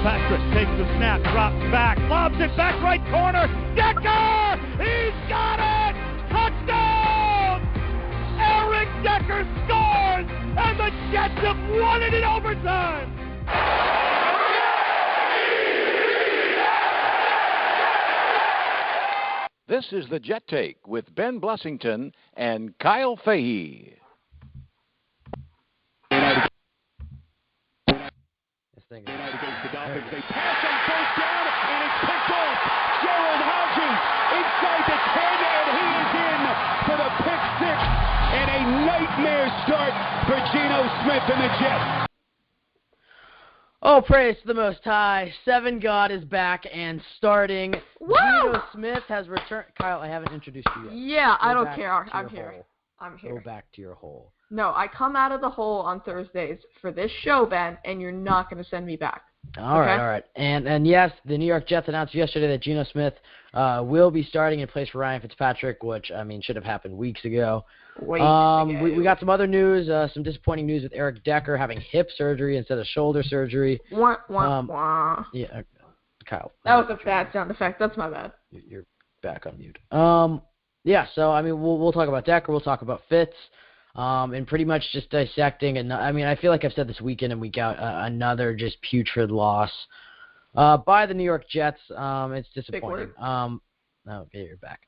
Fitzpatrick takes the snap, drops back, lobs it back right corner. Decker! He's got it! Touchdown! Eric Decker scores! And the Jets have won it in overtime! This is the Jet Take with Ben Blessington and Kyle Fahey. United against the Dolphins. They pass on first down, and it's picked off. Gerald Hodges inside the 10, and he is in for the pick six. And a nightmare start for Geno Smith and the Jets. Oh, praise to the Most High. Seven God is back and starting. Woo! Geno Smith has returned. Kyle, I haven't introduced you yet. Yeah, I don't care. I'm here. Hole. I'm here. Go back to your hole. No, I come out of the hole on Thursdays for this show, Ben, and you're not going to send me back. All right. And yes, the New York Jets announced yesterday that Geno Smith will be starting in place for Ryan Fitzpatrick, which, I mean, should have happened weeks ago. We got some other news, some disappointing news with Eric Decker having hip surgery instead of shoulder surgery. Wah, wah, wah. Yeah, Kyle. That was a bad sound effect. That's my bad. You're back on mute. Yeah, so, I mean, we'll talk about Decker. We'll talk about Fitz. And pretty much just dissecting. And I mean, I feel like I've said this week in and week out, another just putrid loss by the New York Jets. It's disappointing. Okay, you're back.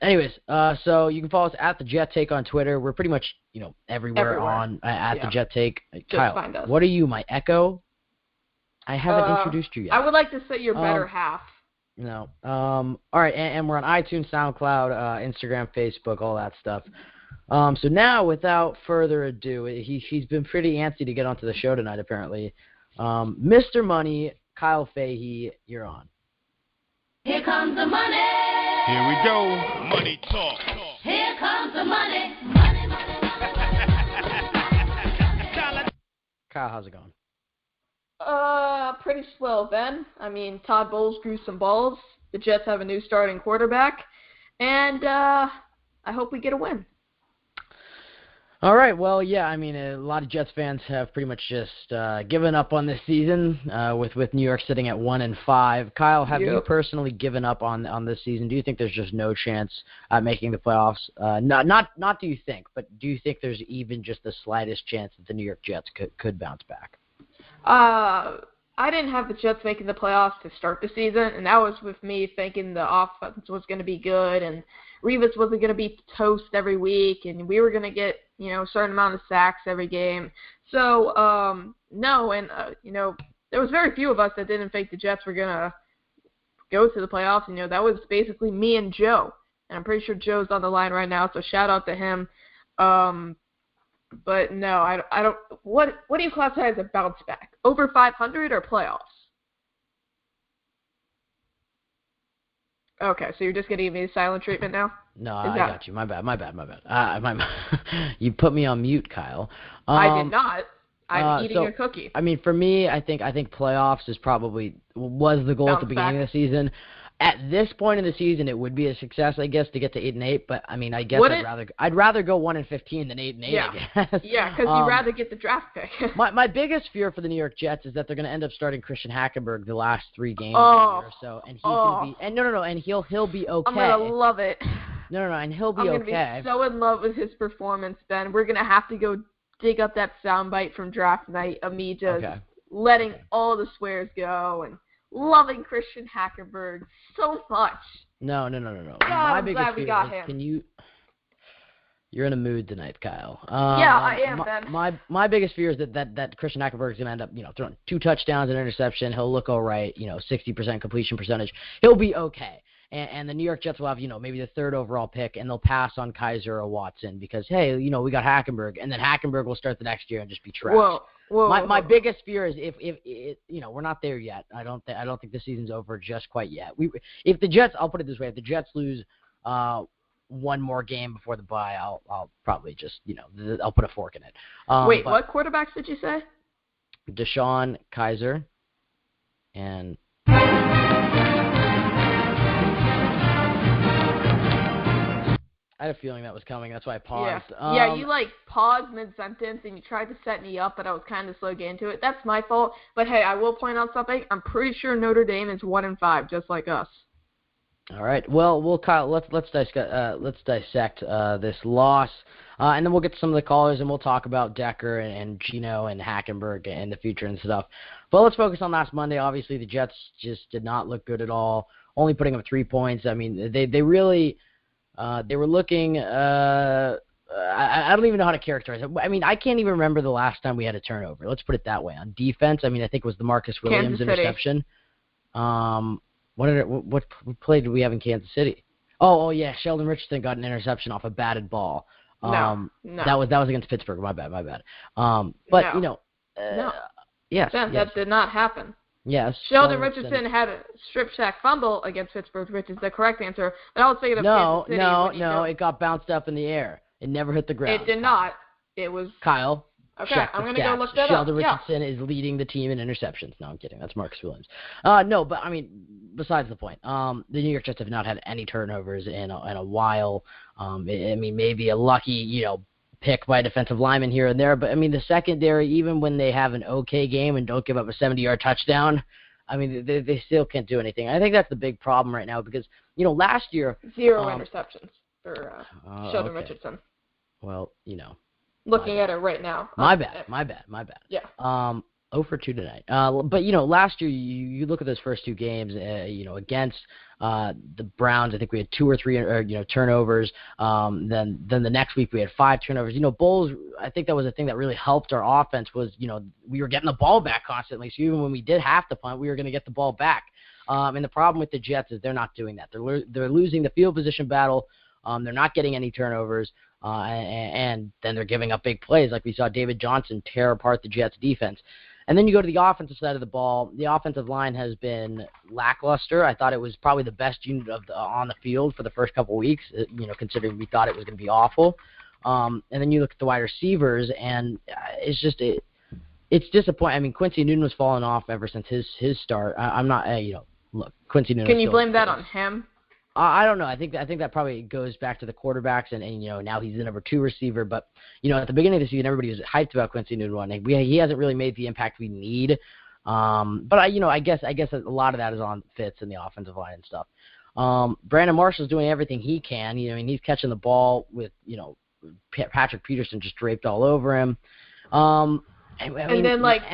Anyways, so you can follow us at the Jet Take on Twitter. We're pretty much, everywhere. On at the Jet Take. Kyle, find us. What are you, my echo? I haven't introduced you yet. I would like to say your better half. No. All right, and we're on iTunes, SoundCloud, Instagram, Facebook, all that stuff. So now, without further ado, he's been pretty antsy to get onto the show tonight, apparently. Mr. Money, Kyle Fahey, you're on. Here comes the money. Here we go. Money talk. Here comes the money. Money, money, money, money. Kyle, how's it going? Pretty slow, Ben. I mean, Todd Bowles grew some balls. The Jets have a new starting quarterback. And I hope we get a win. All right, well, yeah, I mean, a lot of Jets fans have pretty much just given up on this season, with New York sitting at 1-5. Kyle, have you personally given up on this season? Do you think there's just no chance at making the playoffs? Not do you think, but do you think there's even just the slightest chance that the New York Jets could bounce back? I didn't have the Jets making the playoffs to start the season, and that was with me thinking the offense was going to be good and Revis wasn't going to be toast every week, and we were going to get, a certain amount of sacks every game. So, no, and, there was very few of us that didn't think the Jets were going to go to the playoffs. That was basically me and Joe, and I'm pretty sure Joe's on the line right now, so shout out to him. But no, I don't. What do you classify as a bounce back? Over 500 or playoffs? Okay, so you're just going to give me the silent treatment now? No, I got you. My bad. You put me on mute, Kyle. I did not. I'm eating a cookie. I mean, for me, I think playoffs was the goal at the beginning of the season. At this point in the season, it would be a success, I guess, to get to 8-8. But I mean, I guess I'd rather go 1-15 than 8-8. Yeah. I guess. Yeah, because you'd rather get the draft pick. my biggest fear for the New York Jets is that they're going to end up starting Christian Hackenberg the last 3 games of the year or so, and he's going to be and he'll be okay. I'm gonna love it. No, and he'll be okay. I'm gonna be so in love with his performance, Ben. We're gonna have to go dig up that soundbite from draft night of me just letting all the swears go and loving Christian Hackenberg so much. No. God, my I'm biggest glad we fear got is, him. You're in a mood tonight, Kyle. Yeah, I am, Ben. My biggest fear is that Christian Hackenberg is going to end up, throwing 2 touchdowns and an interception. He'll look all right, 60% completion percentage. He'll be okay. And the New York Jets will have, maybe the 3rd overall pick, and they'll pass on Kaiser or Watson because, hey, we got Hackenberg, and then Hackenberg will start the next year and just be trash. My biggest fear is if we're not there yet. I don't think the season's over just quite yet. If the Jets, I'll put it this way, if the Jets lose one more game before the bye, I'll probably just I'll put a fork in it. Wait, what quarterbacks did you say? Deshaun, Kaiser, and I had a feeling that was coming. That's why I paused. Yeah, you paused mid-sentence and you tried to set me up, but I was kind of slow getting to it. That's my fault. But hey, I will point out something. I'm pretty sure Notre Dame is 1-5, just like us. All right. Well, Kyle, let's dissect this loss, and then we'll get to some of the callers, and we'll talk about Decker and Geno and Hackenberg and the future and stuff. But let's focus on last Monday. Obviously, the Jets just did not look good at all. Only putting up 3 points. I mean, they really they were looking. I don't even know how to characterize it. I mean, I can't even remember the last time we had a turnover. Let's put it that way. On defense, I mean, I think it was the Marcus Williams interception. What play did we have in Kansas City? Oh yeah, Sheldon Richardson got an interception off a batted ball. No. That was against Pittsburgh. My bad. But no. Yes, that did not happen. Yes. Sheldon Richardson had a strip sack fumble against Pittsburgh, which is the correct answer. But I was thinking of Kansas City. No, it got bounced up in the air. It never hit the ground. It did not. It was Kyle. Okay, I'm going to go look that Sheldon up. Richardson is leading the team in interceptions. No, I'm kidding. That's Marcus Williams. No, but I mean, besides the point, the New York Jets have not had any turnovers in a while. I mean, maybe a lucky, pick by a defensive lineman here and there, but I mean, the secondary, even when they have an okay game and don't give up a 70-yard touchdown, I mean, they still can't do anything. I think that's the big problem right now because, last year 0 interceptions for Sheldon Richardson. Well, Looking at it right now. My bad. Yeah. 0 for 2 tonight. But last year you look at those first 2 games. Against the Browns, I think we had 2 or 3 turnovers. Then the next week we had 5 turnovers. Bowles, I think that was the thing that really helped our offense was we were getting the ball back constantly. So even when we did have to punt, we were going to get the ball back. And the problem with the Jets is they're not doing that. They're losing the field position battle. They're not getting any turnovers. And then they're giving up big plays like we saw David Johnson tear apart the Jets defense. And then you go to the offensive side of the ball. The offensive line has been lackluster. I thought it was probably the best unit on the field for the first couple of weeks, considering we thought it was going to be awful. And then you look at the wide receivers, and it's disappointing. I mean, Quincy Newton was falling off ever since his start. I'm not, look, Quincy Newton. Can you blame that on him? I don't know. I think that probably goes back to the quarterbacks, and now he's the number 2 receiver. But at the beginning of the season, everybody was hyped about Quincy Newton. He hasn't really made the impact we need. But I guess a lot of that is on Fitz and the offensive line and stuff. Brandon Marshall's doing everything he can. He's catching the ball with Patrick Peterson just draped all over him. And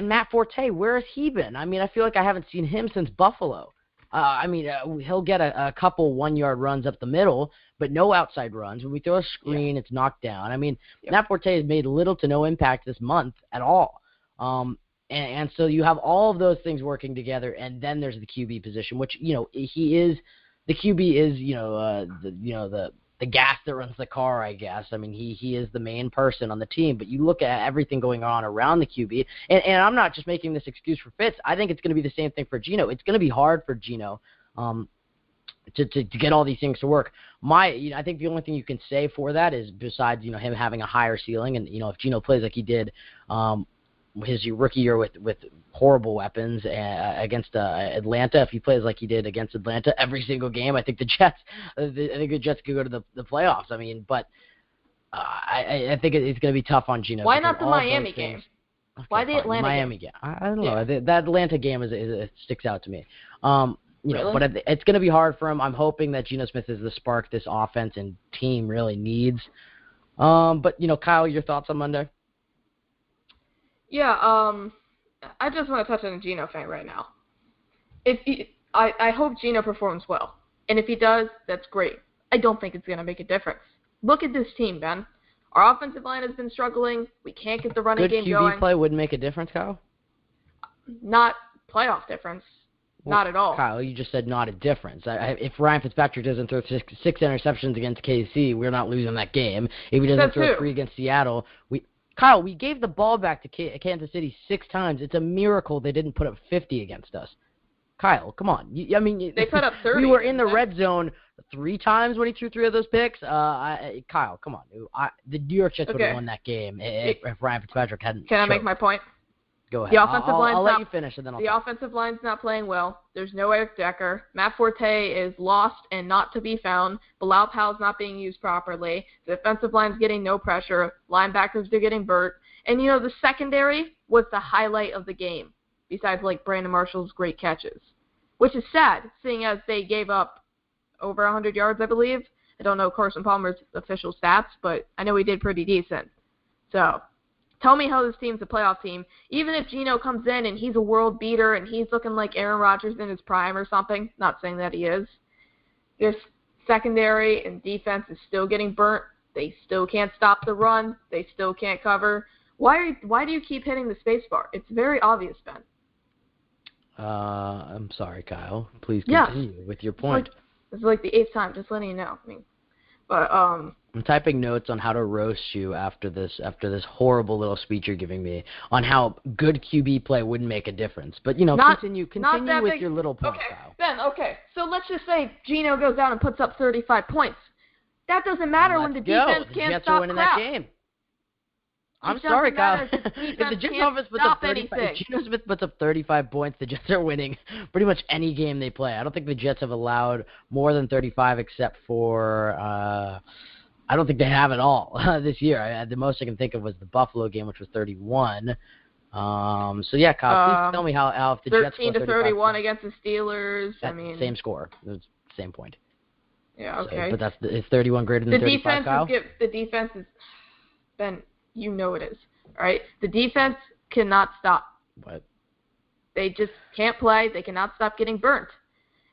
Matt Forte, where has he been? I mean, I feel like I haven't seen him since Buffalo. He'll get a couple 1-yard runs up the middle, but no outside runs. When we throw a screen, it's knocked down. I mean, Matt Forte has made little to no impact this month at all. And so you have all of those things working together, and then there's the QB position, which, he is – the QB is, the gas that runs the car, I guess. I mean, he is the main person on the team, but you look at everything going on around the QB, and I'm not just making this excuse for Fitz. I think it's going to be the same thing for Geno. It's going to be hard for Geno to get all these things to work. I think the only thing you can say for that is besides, him having a higher ceiling, and, if Geno plays like he did his rookie year with horrible weapons against Atlanta, if he plays like he did against Atlanta every single game, I think the Jets could go to the playoffs. I mean, but I think it's going to be tough on Geno. Why not the Miami game? Okay, why the Atlanta Miami game? I don't know. That Atlanta game it sticks out to me. Really? But it's going to be hard for him. I'm hoping that Geno Smith is the spark this offense and team really needs. But Kyle, your thoughts on Monday? Yeah, I just want to touch on a Geno fan right now. I hope Geno performs well. And if he does, that's great. I don't think it's going to make a difference. Look at this team, Ben. Our offensive line has been struggling. We can't get the running game going. Good QB play wouldn't make a difference, Kyle? Not playoff difference. Well, not at all. Kyle, you just said not a difference. If Ryan Fitzpatrick doesn't throw six interceptions against KC, we're not losing that game. If he doesn't throw 3 against Seattle, Kyle, we gave the ball back to Kansas City 6 times. It's a miracle they didn't put up 50 against us. Kyle, come on. They put up 30. We were in the red zone 3 times when he threw 3 of those picks. Kyle, come on. The New York Jets would have won that game if Ryan Fitzpatrick hadn't. Can I make my point? Go ahead. The offensive line's I'll not, let you finish, and then I'll The talk. offensive line's not playing well. There's no Eric Decker. Matt Forte is lost and not to be found. Bilal Powell's not being used properly. The defensive line's getting no pressure. Linebackers are getting burnt. And, the secondary was the highlight of the game, besides, Brandon Marshall's great catches, which is sad, seeing as they gave up over 100 yards, I believe. I don't know Carson Palmer's official stats, but I know he did pretty decent. So, tell me how this team's a playoff team. Even if Geno comes in and he's a world beater and he's looking like Aaron Rodgers in his prime or something, not saying that he is, their secondary and defense is still getting burnt. They still can't stop the run. They still can't cover. Why do you keep hitting the space bar? It's very obvious, Ben. I'm sorry, Kyle. Please continue with your point. It's like the 8th time, just letting you know. I'm typing notes on how to roast you after this horrible little speech you're giving me on how good QB play wouldn't make a difference. But continue with your little point, Kyle. Ben, okay. So let's just say Geno goes out and puts up 35 points. That doesn't matter when the defense can't stop crap. That game. I'm sorry, Kyle. If the Jets offense puts up 35, if Geno Smith puts up 35 points, the Jets are winning pretty much any game they play. I don't think the Jets have allowed more than 35 except for I don't think they have at all this year. The most I can think of was the Buffalo game, which was 31. So yeah, Kyle, please tell me how if the Jets 13 to 31 against the Steelers. Same score, same point. Yeah, okay. So, but it's 31 greater than 35, Kyle? The defense is, Ben, you know it is, all right? The defense cannot stop. What? They just can't play. They cannot stop getting burnt.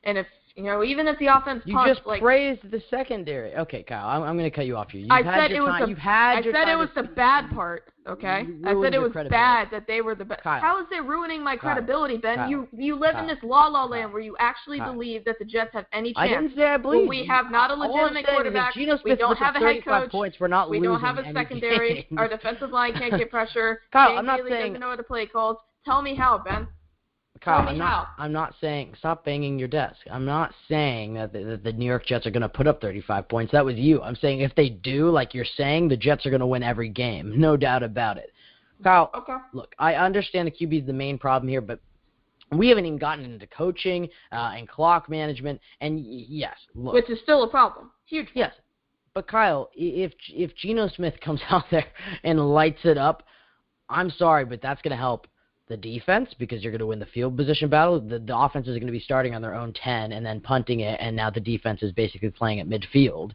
And if, even if the offense punts, praised the secondary. Okay, Kyle, I'm going to cut you off here. I said it was the bad part, okay? I said it was bad that they were the best. How is it ruining my credibility, Ben? Kyle, you live in this la-la land where you actually believe that the Jets have any chance. I didn't say I believe. We have not a legitimate quarterback. We don't have a head coach. Points, we're not we don't have a secondary. Our defensive line can't get pressure. Kyle, I'm not saying doesn't know how to play calls. Tell me how, Ben. Kyle, I'm not saying stop banging your desk. I'm not saying that the New York Jets are going to put up 35 points. That was you. I'm saying if they do, like you're saying, the Jets are going to win every game. No doubt about it. Kyle, Look, I understand the QB is the main problem here, but we haven't even gotten into coaching and clock management. And yes, look, which is still a problem. Huge. Yes, but Kyle, if Geno Smith comes out there and lights it up, I'm sorry, but that's going to help the defense because you're going to win the field position battle. The offense is going to be starting on their own 10 and then punting it, and now the defense is basically playing at midfield.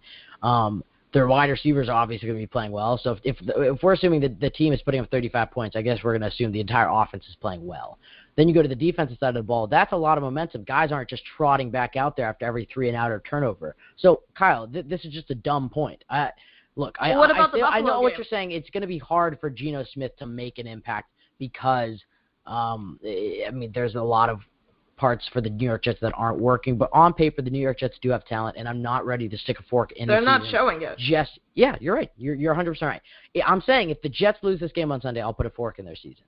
Their wide receivers are obviously going to be playing well. So if we're assuming that the team is putting up 35 points, I guess we're going to assume the entire offense is playing well. Then you go to the defensive side of the ball. That's a lot of momentum. Guys aren't just trotting back out there after every 3-and-out or turnover. So, Kyle, this is just a dumb point. Look, I know what you're saying. It's going to be hard for Geno Smith to make an impact because there's a lot of parts for the New York Jets that aren't working, but on paper, the New York Jets do have talent, and I'm not ready to stick a fork in. They're not showing it. Yeah, you're right. You're 100% right. I'm saying if the Jets lose this game on Sunday, I'll put a fork in their season.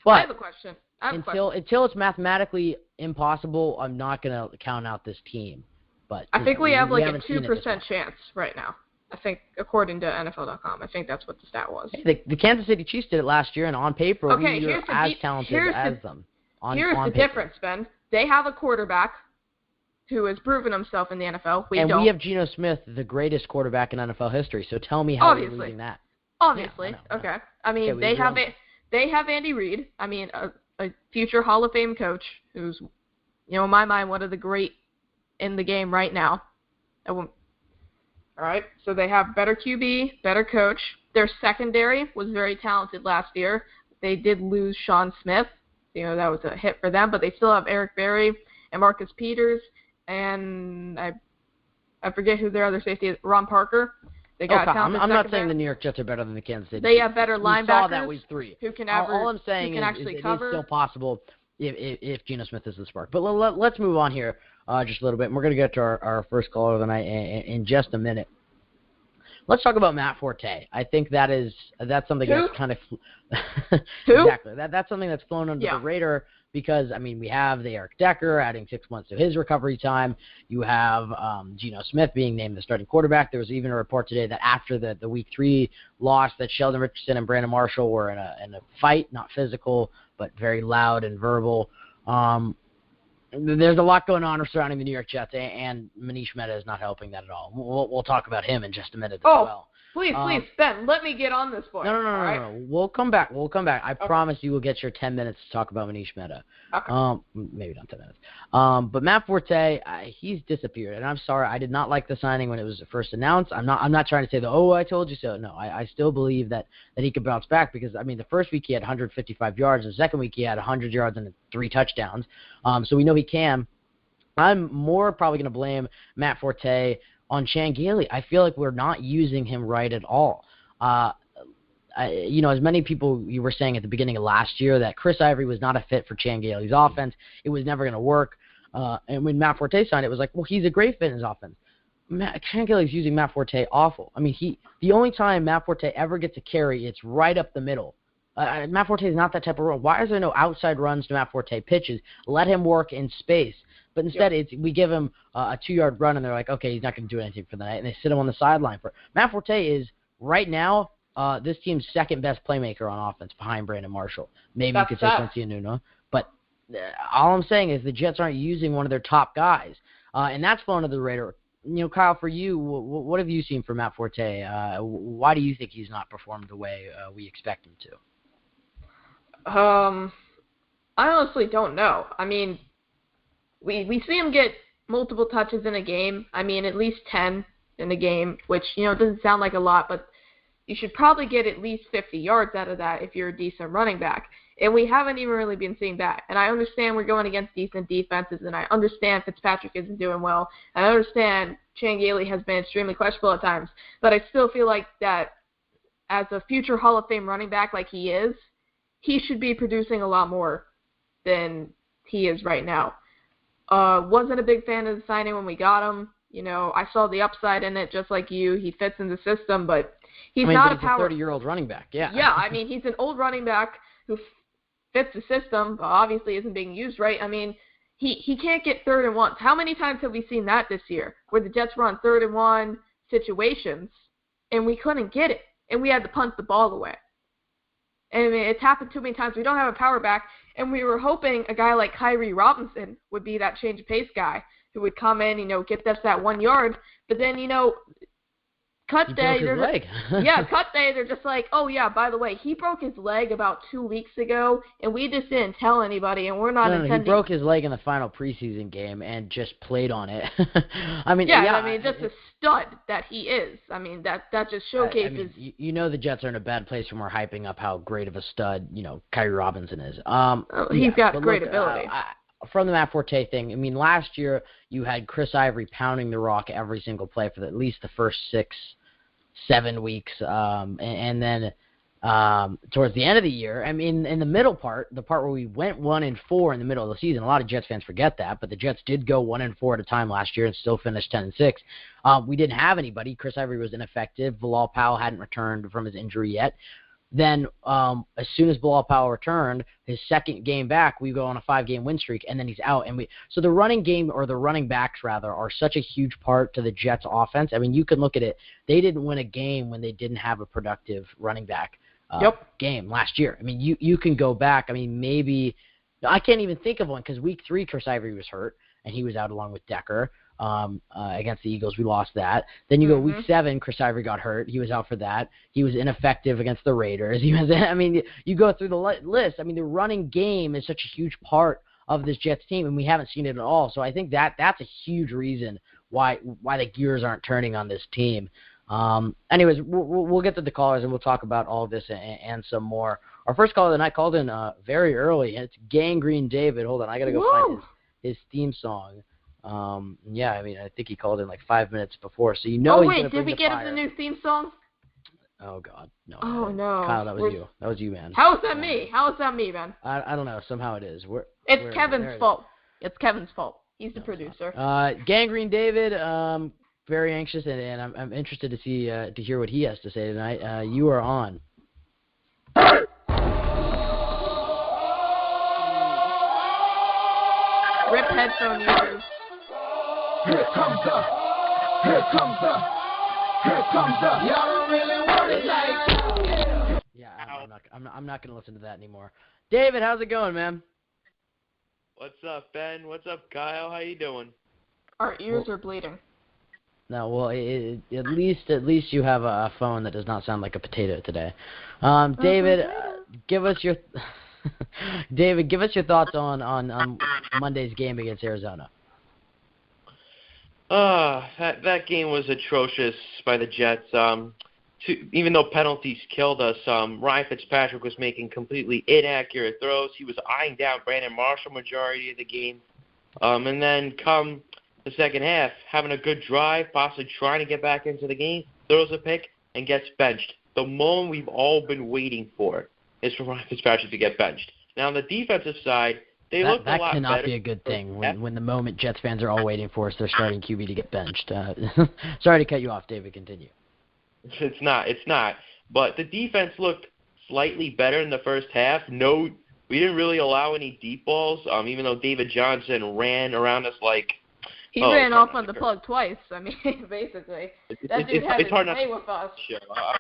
But I have a question. Until it's mathematically impossible, I'm not going to count out this team. But I think we have like a 2% chance right now. I think, according to NFL.com, I think that's what the stat was. The Kansas City Chiefs did it last year, and on paper, you're as talented as them. Here's the difference, Ben. They have a quarterback who has proven himself in the NFL. We have Geno Smith, the greatest quarterback in NFL history. So tell me how we're losing that. Obviously. Okay. They have Andy Reid. A future Hall of Fame coach who's, in my mind, one of the great in the game right now. All right. So they have better QB, better coach. Their secondary was very talented last year. They did lose Sean Smith. That was a hit for them, but they still have Eric Berry and Marcus Peters, and I forget who their other safety is, Ron Parker. They got I'm not saying the New York Jets are better than the Kansas City. They have better linebackers. We saw that week 3. Who can all I'm saying is it is still possible if Geno Smith is the spark. But let's move on here just a little bit, and we're going to get to our first caller of the night in just a minute. Let's talk about Matt Forte. I think that's something that's kind of exactly that's something that's flown under the radar because we have the Eric Decker adding 6 months to his recovery time. You have Geno Smith being named the starting quarterback. There was even a report today that after the week 3 loss that Sheldon Richardson and Brandon Marshall were in a fight, not physical, but very loud and verbal. There's a lot going on surrounding the New York Jets, and Manish Mehta is not helping that at all. We'll talk about him in just a minute as well. Please, Ben, let me get on this point. No. We'll come back. I promise you will get your 10 minutes to talk about Manish Mehta. Okay. Maybe not 10 minutes. But Matt Forte, he's disappeared, and I'm sorry. I did not like the signing when it was first announced. I'm not trying to say I told you so. No, I still believe that he could bounce back because, I mean, the first week he had 155 yards. The second week he had 100 yards and 3 touchdowns. So we know he can. I'm more probably going to blame Matt Forte on Chan Gailey. I feel like we're not using him right at all. As many people you were saying at the beginning of last year that Chris Ivory was not a fit for Chan Gailey's offense. It was never going to work. And when Matt Forte signed, it was like, well, he's a great fit in his offense. Chan Gailey's using Matt Forte awful. I mean, the only time Matt Forte ever gets a carry, it's right up the middle. Matt Forte is not that type of run. Why is there no outside runs to Matt Forte pitches? Let him work in space. But instead, we give him a 2-yard run, and they're like, okay, he's not going to do anything for the night, and they sit him on the sideline. Matt Forte is, right now, this team's second-best playmaker on offense behind Brandon Marshall. Maybe you could say Quincy Enunwa. But all I'm saying is the Jets aren't using one of their top guys, and that's flown under the radar. Kyle, for you, what have you seen from Matt Forte? Why do you think he's not performed the way we expect him to? I honestly don't know. I mean, we see him get multiple touches in a game. I mean, at least 10 in a game, which, doesn't sound like a lot, but you should probably get at least 50 yards out of that if you're a decent running back. And we haven't even really been seeing that. And I understand we're going against decent defenses, and I understand Fitzpatrick isn't doing well. And I understand Chan Gailey has been extremely questionable at times. But I still feel like that as a future Hall of Fame running back like he is, he should be producing a lot more than he is right now. Wasn't a big fan of the signing when we got him. I saw the upside in it just like you. He fits in the system, but he's not a power. He's a 30-year-old running back, yeah. Yeah, I mean, he's an old running back who fits the system, but obviously isn't being used right. I mean, he can't get 3rd and 1s. How many times have we seen that this year where the Jets were on 3rd and 1 situations and we couldn't get it, and we had to punt the ball away? I mean, it's happened too many times. We don't have a power back, and we were hoping a guy like Kyrie Robinson would be that change of pace guy who would come in, get us that 1 yard. But then, cut day, they're just like, oh yeah, by the way, he broke his leg about 2 weeks ago, and we just didn't tell anybody, and we're not intending. He broke his leg in the final preseason game and just played on it. I mean, just a stud that he is. I mean, that just showcases. The Jets are in a bad place when we're hyping up how great of a stud, Kyrie Robinson is. He's got great ability. From the Matt Forte thing, I mean, last year you had Chris Ivory pounding the rock every single play for at least the first 6-7 weeks, and then towards the end of the year, I mean, in the middle part, the part where we went 1-4 in the middle of the season, a lot of Jets fans forget that, but the Jets did go 1-4 at a time last year and still finished 10-6. We didn't have anybody. Chris Ivory was ineffective. Bilal Powell hadn't returned from his injury yet. Then as soon as Bilal Powell returned, his second game back, we go on a 5-game win streak, and then he's out. So the running game, or the running backs rather, are such a huge part to the Jets' offense. I mean, you can look at it. They didn't win a game when they didn't have a productive running back game last year. I mean, you can go back. I mean, maybe I can't even think of one because week 3, Chris Ivory was hurt, and he was out along with Decker. Against the Eagles, we lost that. Then you go week 7, Chris Ivory got hurt. He was out for that. He was ineffective against the Raiders. You go through the list. I mean, the running game is such a huge part of this Jets team, and we haven't seen it at all. So I think that's a huge reason why the gears aren't turning on this team. Anyways, we'll get to the callers, and we'll talk about all of this and some more. Our first caller of the night called in very early, and it's Gangrene David. Hold on, I got to go find his theme song. I think he called in like 5 minutes before, so he's gonna bring the fire. Did we get him the new theme song? Oh God, no. Oh no, Kyle, that was you. That was you, man. How is that me? How is that me, man? I don't know. Somehow it is. It's Kevin's fault. It's Kevin's fault. He's the producer. Gangrene David, very anxious, and I'm interested to see to hear what he has to say tonight. You are on. Rip headphone users. Here comes the. Y'all don't really want it like. Yeah, I'm not going to listen to that anymore. David, how's it going, man? What's up, Ben? What's up, Kyle? How you doing? Our ears are bleeding. No, well, at least you have a phone that does not sound like a potato today. David, give us your thoughts on Monday's game against Arizona. That game was atrocious by the Jets. Even though penalties killed us, Ryan Fitzpatrick was making completely inaccurate throws. He was eyeing down Brandon Marshall majority of the game. And then come the second half, having a good drive, possibly trying to get back into the game, throws a pick, and gets benched. The moment we've all been waiting for is for Ryan Fitzpatrick to get benched. Now, on the defensive side, they looked a lot better. That cannot be a good thing when the moment Jets fans are all waiting for is their starting QB to get benched. Sorry to cut you off, David. Continue. It's not. But the defense looked slightly better in the first half. No, we didn't really allow any deep balls, even though David Johnson ran around us like... He ran off on the plug twice. I mean, basically. That dude had his way with us. Sure, I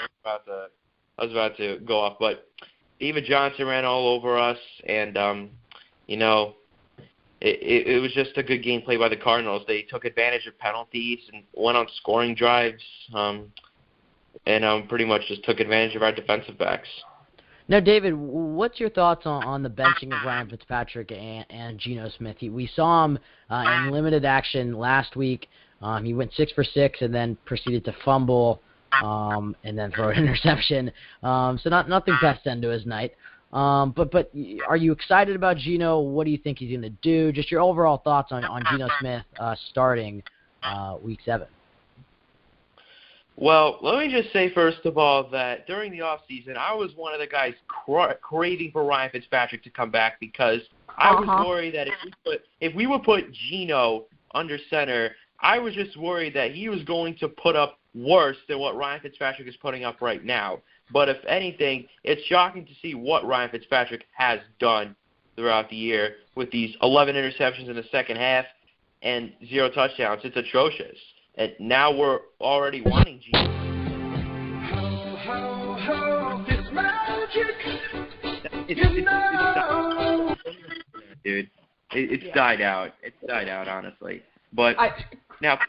was about to go off, but David Johnson ran all over us, and, it was just a good game play by the Cardinals. They took advantage of penalties and went on scoring drives, and pretty much just took advantage of our defensive backs. Now, David, what's your thoughts on the benching of Ryan Fitzpatrick and Geno Smith? We saw him in limited action last week. He went 6 for 6 and then proceeded to fumble and then throw an interception. So nothing best end to his night. But are you excited about Geno? What do you think he's going to do? Just your overall thoughts on Geno Smith starting Week 7. Well, let me just say, first of all, that during the offseason, I was one of the guys craving for Ryan Fitzpatrick to come back because I was worried that if we would put Geno under center, I was just worried that he was going to put up worse than what Ryan Fitzpatrick is putting up right now. But if anything, it's shocking to see what Ryan Fitzpatrick has done throughout the year with these 11 interceptions in the second half and 0 touchdowns. It's atrocious. And now we're already wanting Geno. It's magic. Dude, it's died out. It's died out, honestly. But now,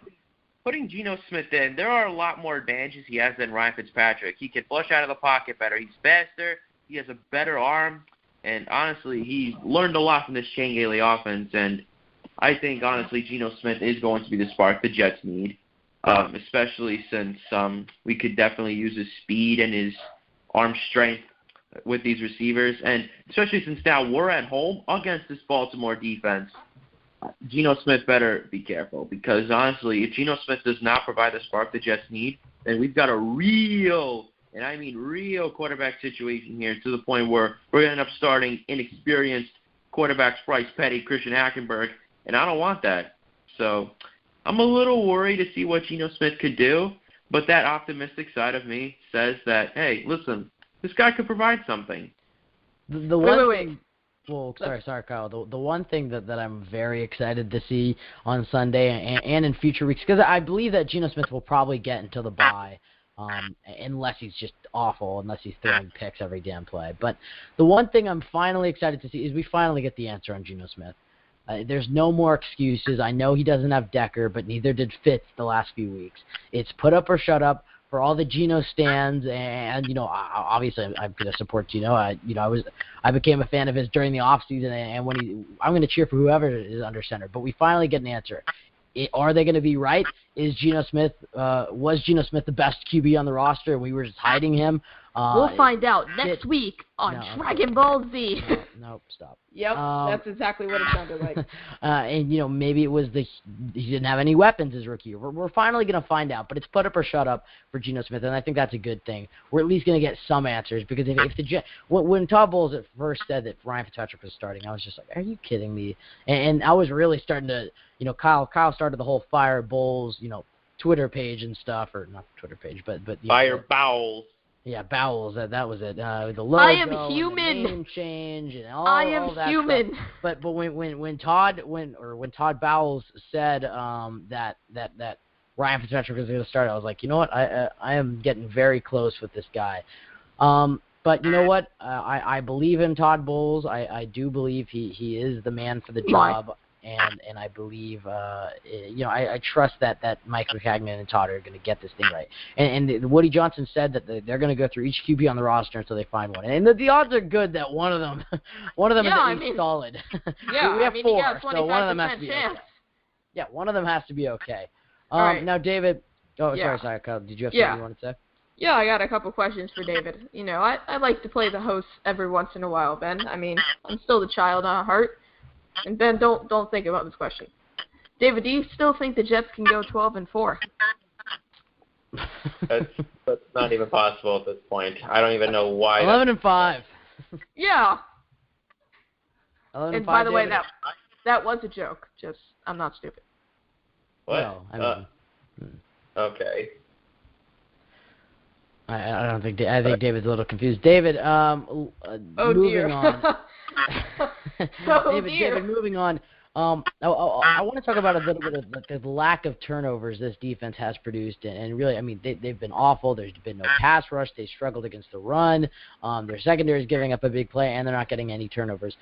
putting Geno Smith in, there are a lot more advantages he has than Ryan Fitzpatrick. He can flush out of the pocket better. He's faster. He has a better arm. And honestly, he learned a lot from this Shane Gailey offense. And I think, honestly, Geno Smith is going to be the spark the Jets need, especially since we could definitely use his speed and his arm strength with these receivers. And especially since now we're at home against this Baltimore defense, Geno Smith better be careful because, honestly, if Geno Smith does not provide the spark the Jets need, then we've got a real, and I mean real, quarterback situation here to the point where we're going to end up starting inexperienced quarterbacks Bryce Petty, Christian Hackenberg, and I don't want that. So I'm a little worried to see what Geno Smith could do, but that optimistic side of me says that, hey, listen, this guy could provide something. Well, sorry, Kyle. The one thing that I'm very excited to see on Sunday and in future weeks, because I believe that Geno Smith will probably get until the bye, unless he's just awful, unless he's throwing picks every damn play. But the one thing I'm finally excited to see is we finally get the answer on Geno Smith. There's no more excuses. I know he doesn't have Decker, but neither did Fitz the last few weeks. It's put up or shut up for all the Geno stands, and obviously I'm going to support Geno. I became a fan of his during the offseason, and I'm going to cheer for whoever is under center. But we finally get an answer. Are they going to be right? Was Geno Smith the best QB on the roster, and we were just hiding him? We'll find out next week on Dragon Ball Z. Nope, stop. Yep, that's exactly what it sounded like. And maybe it was he didn't have any weapons his rookie year. We're finally going to find out, but it's put up or shut up for Geno Smith, and I think that's a good thing. We're at least going to get some answers because when Todd Bowles at first said that Ryan Fitzpatrick was starting, I was just like, are you kidding me? And I was really starting to, Kyle started the whole Fire Bowles, Twitter page and stuff, or not Twitter page, but Fire Bowles. Yeah, Bowles. That was it. The logo, I am human. And the name change, and all I am all that human. Stuff. But when Todd Bowles said that Ryan Fitzpatrick was going to start, I was like, you know what? I am getting very close with this guy. But you know what? I believe in Todd Bowles. I do believe he is the man for the job, and I believe I trust that Mike McCagnon and Todd are going to get this thing right. And Woody Johnson said that they're going to go through each QB on the roster until they find one, and the odds are good that one of them is at least solid. Yeah, we have four, you got a 25% so one of them has to be chance. okay. Yeah, one of them has to be okay. All right. Now, David. Oh, Yeah. sorry, Kyle. Did you have something you wanted to say? Yeah, I got a couple questions for David. You know, I like to play the host every once in a while, Ben. I mean, I'm still the child at heart. And Ben, don't think about this question. David, do you still think the Jets can go 12-4? That's not even possible at this point. I don't even know why. 11-5. Yeah. 11-5. And by the way, David. that was a joke. Just, I'm not stupid. What? No, I mean, okay. I don't think. I think David's a little confused. David, moving on. David, moving on. I want to talk about a little bit of the lack of turnovers this defense has produced, and really, I mean, they've been awful. There's been no pass rush. They struggled against the run. Their secondary is giving up a big play, and they're not getting any turnovers.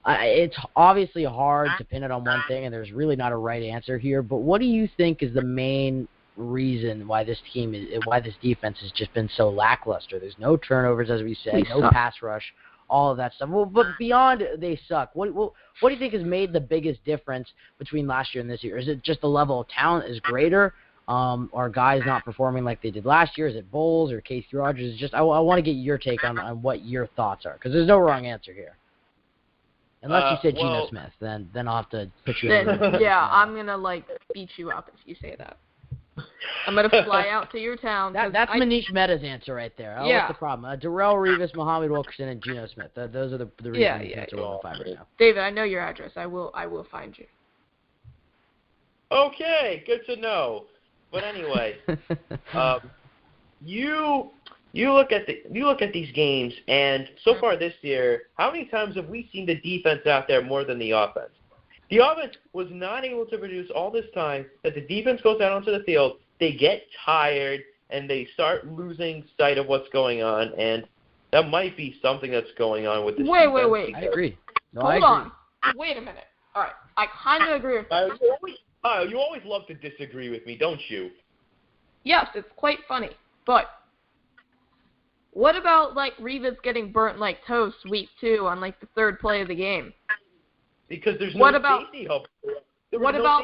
It's obviously hard to pin it on one thing, and there's really not a right answer here. But what do you think is the main reason why this defense has just been so lackluster? There's no turnovers, as we said, no pass rush, all of that stuff. Well, but beyond they suck, what do you think has made the biggest difference between last year and this year? Is it just the level of talent is greater? Are guys not performing like they did last year? Is it Bowles or Casey Rogers? Just I want to get your take on what your thoughts are, because there's no wrong answer here. Unless you said Geno Smith, then I'll have to put you in. Yeah, I'm going to, beat you up if you say that. I'm going to fly out to your town. That's Manish Mehta's answer right there. Oh, yeah. What's the problem? Darrell Revis, Muhammad Wilkerson, and Geno Smith. Those are the reasons the Jets are 1-5 right now. David, I know your address. I will find you. Okay, good to know. But anyway, you look at these games, and so far this year, how many times have we seen the defense out there more than the offense? The offense was not able to produce all this time that the defense goes out onto the field. They get tired, and they start losing sight of what's going on, and that might be something that's going on with this defense. Wait. I agree. Hold on. Wait a minute. All right. I kind of agree with you. You always love to disagree with me, don't you? Yes, it's quite funny. But what about, Revis getting burnt like toast week 2 on, the third play of the game? Because there's no safety help. What about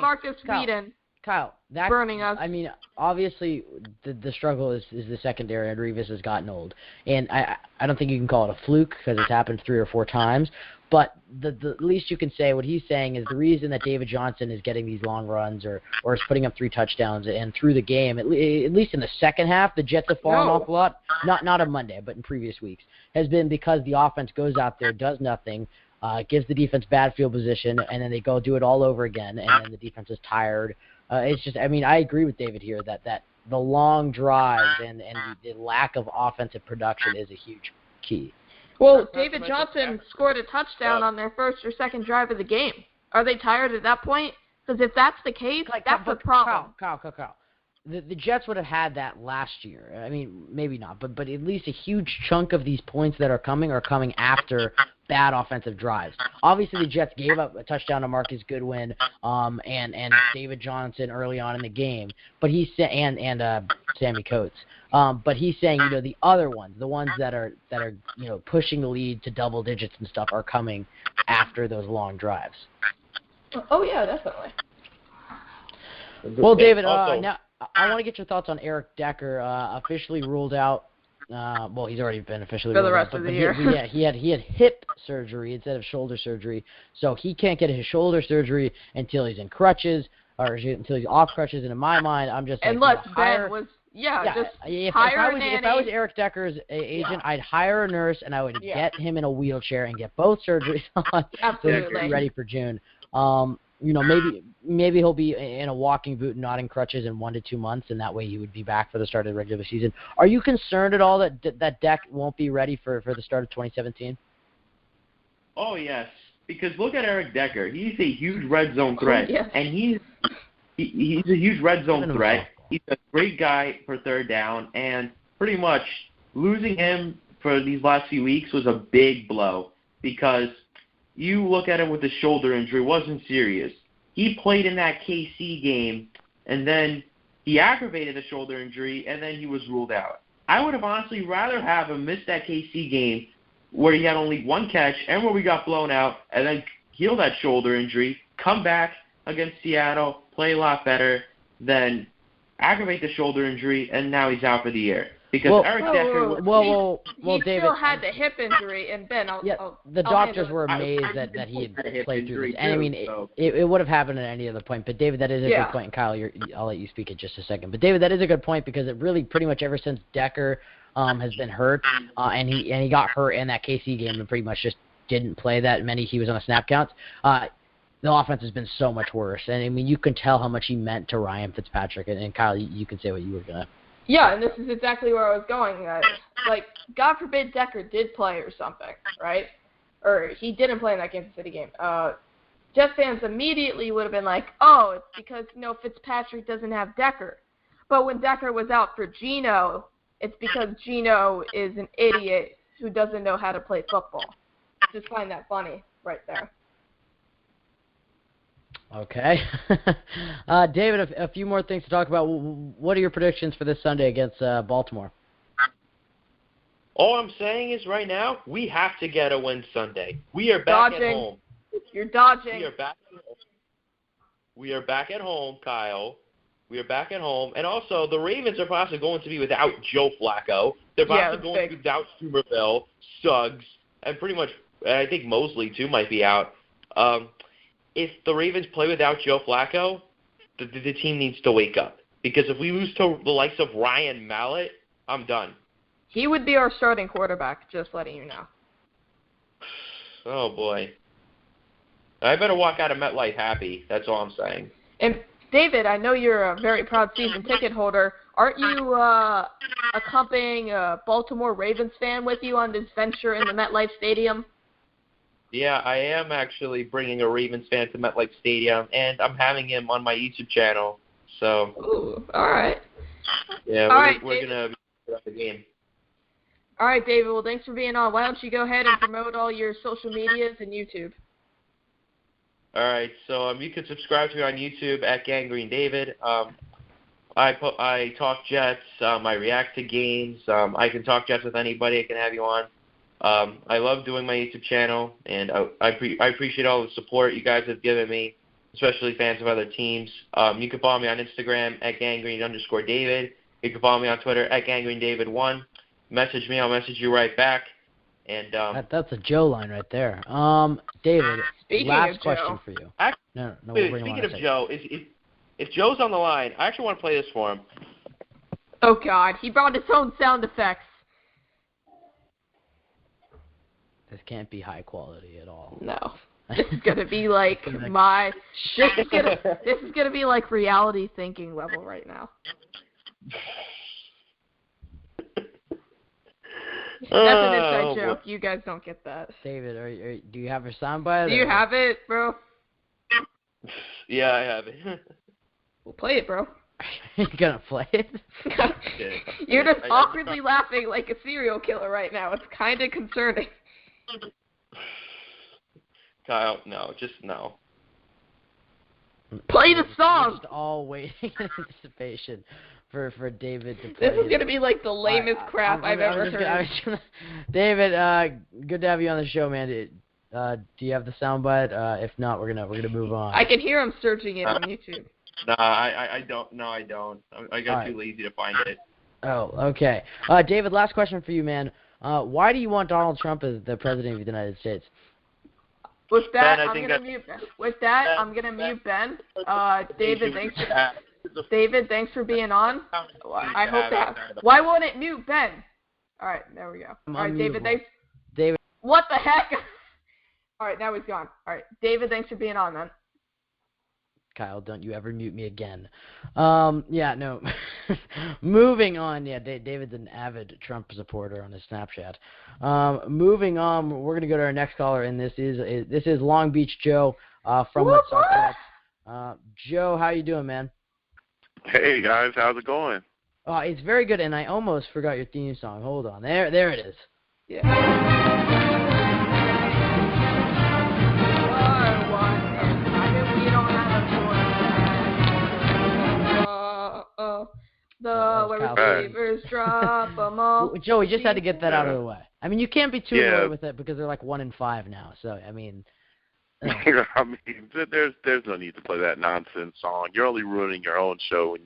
Marcus Whedon Kyle, burning us? I mean, obviously, the struggle is the secondary, and Revis has gotten old. And I don't think you can call it a fluke because it's happened 3 or 4 times. But the least you can say, what he's saying is the reason that David Johnson is getting these long runs or is putting up 3 touchdowns and through the game, at least in the second half, the Jets have fallen off a lot. Not on Monday, but in previous weeks, has been because the offense goes out there, does nothing, gives the defense bad field position, and then they go do it all over again, and then the defense is tired. It's just, I mean, I agree with David here that the long drives and the lack of offensive production is a huge key. Well, David Johnson scored a touchdown on their first or second drive of the game. Are they tired at that point? Because if that's the case, that's a problem. Kyle. The Jets would have had that last year. I mean, maybe not, but at least a huge chunk of these points that are coming after bad offensive drives. Obviously, the Jets gave up a touchdown to Marcus Goodwin and David Johnson early on in the game, but he said and Sammy Coates. But he's saying, the other ones, the ones that are pushing the lead to double digits and stuff, are coming after those long drives. Oh yeah, definitely. Well, David, now I want to get your thoughts on Eric Decker, officially ruled out. Well, he's already been officially ruled out. For the rest of the year. He had hip surgery instead of shoulder surgery, so he can't get his shoulder surgery until he's in crutches or until he's off crutches. And in my mind, I'm just unless Ben was. If I was Eric Decker's agent, I'd hire a nurse and I would get him in a wheelchair and get both surgeries on so he can be ready for June. Maybe he'll be in a walking boot and not in crutches in 1 to 2 months, and that way he would be back for the start of the regular season. Are you concerned at all that Deck won't be ready for the start of 2017? Oh yes, because look at Eric Decker. He's a huge red zone threat, and he's a huge red zone threat. He's a great guy for third down, and pretty much losing him for these last few weeks was a big blow because you look at him with the shoulder injury, wasn't serious. He played in that KC game, and then he aggravated the shoulder injury, and then he was ruled out. I would have honestly rather have him miss that KC game where he had only one catch and where we got blown out, and then heal that shoulder injury, come back against Seattle, play a lot better, than aggravate the shoulder injury, and now he's out for the year. Because Eric Decker he David, still had the hip injury, and Ben, the doctors were amazed that he had played through this. And I mean, it would have happened at any other point. But David, that is a good point. And Kyle, I'll let you speak in just a second. But David, that is a good point because it really pretty much ever since Decker has been hurt, and he got hurt in that KC game and pretty much just didn't play that many. He was on a snap count. The offense has been so much worse, and I mean, you can tell how much he meant to Ryan Fitzpatrick. And Kyle, you can say what you were gonna. Yeah, and this is exactly where I was going. Like, God forbid Decker did play or something, right? Or he didn't play in that Kansas City game. Jets fans immediately would have been like, oh, it's because, Fitzpatrick doesn't have Decker. But when Decker was out for Geno, it's because Geno is an idiot who doesn't know how to play football. Just find that funny right there. Okay. David, a few more things to talk about. What are your predictions for this Sunday against Baltimore? All I'm saying is right now, we have to get a win Sunday. We are back at home. You're dodging. We are back at home. We are back at home, Kyle. We are back at home. And also, the Ravens are possibly going to be without Joe Flacco. They're possibly going to be without Summerville, Suggs, and pretty much, I think Mosley, too, might be out. If the Ravens play without Joe Flacco, the team needs to wake up. Because if we lose to the likes of Ryan Mallett, I'm done. He would be our starting quarterback, just letting you know. Oh, boy. I better walk out of MetLife happy. That's all I'm saying. And, David, I know you're a very proud season ticket holder. Aren't you accompanying a Baltimore Ravens fan with you on this venture in the MetLife Stadium? Yeah, I am actually bringing a Ravens fan to MetLife Stadium, and I'm having him on my YouTube channel. So. Ooh, all right. Yeah, we're gonna be at the game. All right, David. Well, thanks for being on. Why don't you go ahead and promote all your social medias and YouTube? All right, so you can subscribe to me on YouTube at Gangrene David. I talk Jets. I react to games. I can talk Jets with anybody. I can have you on. I love doing my YouTube channel, and I appreciate all the support you guys have given me, especially fans of other teams. You can follow me on Instagram at gangrene_David. You can follow me on Twitter at gangrenedavid1. Message me, I'll message you right back. And that's a Joe line right there. David, last question for you. No, we'll bring speaking of Joe, if Joe's on the line, I actually want to play this for him. Oh God, he brought his own sound effects. This can't be high quality at all. No. This is gonna be like this is gonna be like reality thinking level right now. That's an inside joke. You guys don't get that. David, do you have a soundbite? Do you have it, bro? Yeah, I have it. We'll play it, bro. You gonna play it? You're just awkwardly laughing like a serial killer right now. It's kind of concerning. Kyle, no, just no. Play the song! We're just all waiting in anticipation for David to play. This is going to be like the lamest crap I've ever heard. David, good to have you on the show, man. Do you have the soundbite? If not, we're gonna move on. I can hear him searching it on YouTube. No, I don't. No, I don't. I got too lazy to find it. Oh, okay. David, last question for you, man. Why do you want Donald Trump as the president of the United States? With that, I'm going to mute Ben. With that, I'm going to mute Ben. David, thanks for being on. I hope that. Why won't it mute Ben? All right, there we go. All right, David, thanks. David. What the heck? All right, now he's gone. All right, David, thanks for being on, man. Kyle, don't you ever mute me again. Yeah, no. Moving on. Yeah, David's an avid Trump supporter on his Snapchat. Moving on, we're going to go to our next caller, and this is Long Beach Joe from Let's Talk Jets. Joe, how you doing, man? Hey, guys. How's it going? Oh, it's very good, and I almost forgot your theme song. Hold on. There it is. Yeah. The receivers drop them all. Joe, we just had to get that out of the way. I mean, you can't be too annoyed with it because they're like 1-5 now. So, I mean. I mean, there's no need to play that nonsense song. You're only ruining your own show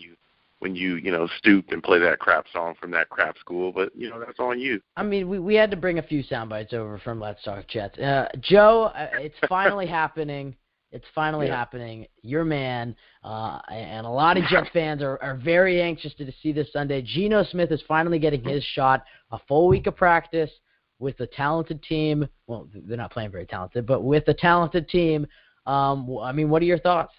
when you stoop and play that crap song from that crap school. But that's on you. I mean, we had to bring a few sound bites over from Let's Talk Jets. Joe, it's finally happening. It's finally happening. Your man, and a lot of Jets fans are very anxious to see this Sunday. Geno Smith is finally getting his shot. A full week of practice with a talented team. Well, they're not playing very talented, but with a talented team. I mean, what are your thoughts?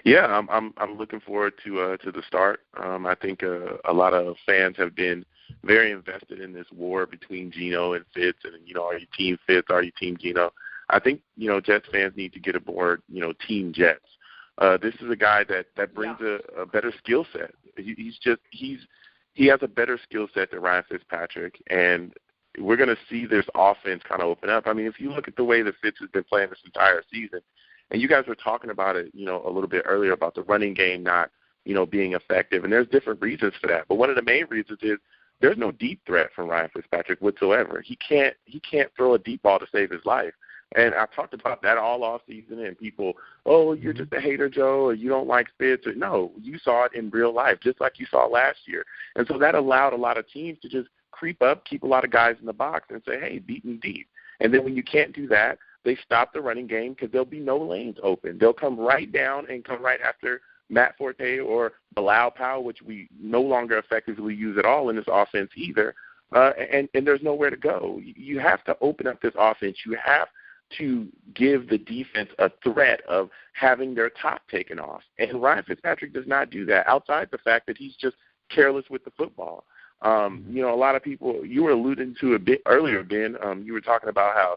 Yeah, I'm looking forward to the start. I think a lot of fans have been very invested in this war between Geno and Fitz, and are you team Fitz? Are you team Geno? I think Jets fans need to get aboard Team Jets. This is a guy that brings a better skill set. He has a better skill set than Ryan Fitzpatrick, and we're going to see this offense kind of open up. I mean, if you look at the way that Fitz has been playing this entire season, and you guys were talking about it, a little bit earlier about the running game not, being effective, and there's different reasons for that. But one of the main reasons is there's no deep threat from Ryan Fitzpatrick whatsoever. He can't throw a deep ball to save his life. And I talked about that all off season, and people, oh, you're just a hater, Joe, or you don't like Fitz. No, you saw it in real life, just like you saw last year. And so that allowed a lot of teams to just creep up, keep a lot of guys in the box, and say, hey, beat me deep. And then when you can't do that, they stop the running game because there'll be no lanes open. They'll come right down and come right after Matt Forte or Bilal Powell, which we no longer effectively use at all in this offense either. And there's nowhere to go. You have to open up this offense. You have to give the defense a threat of having their top taken off. And Ryan Fitzpatrick does not do that outside the fact that he's just careless with the football. A lot of people, you were alluding to a bit earlier, Ben, you were talking about how,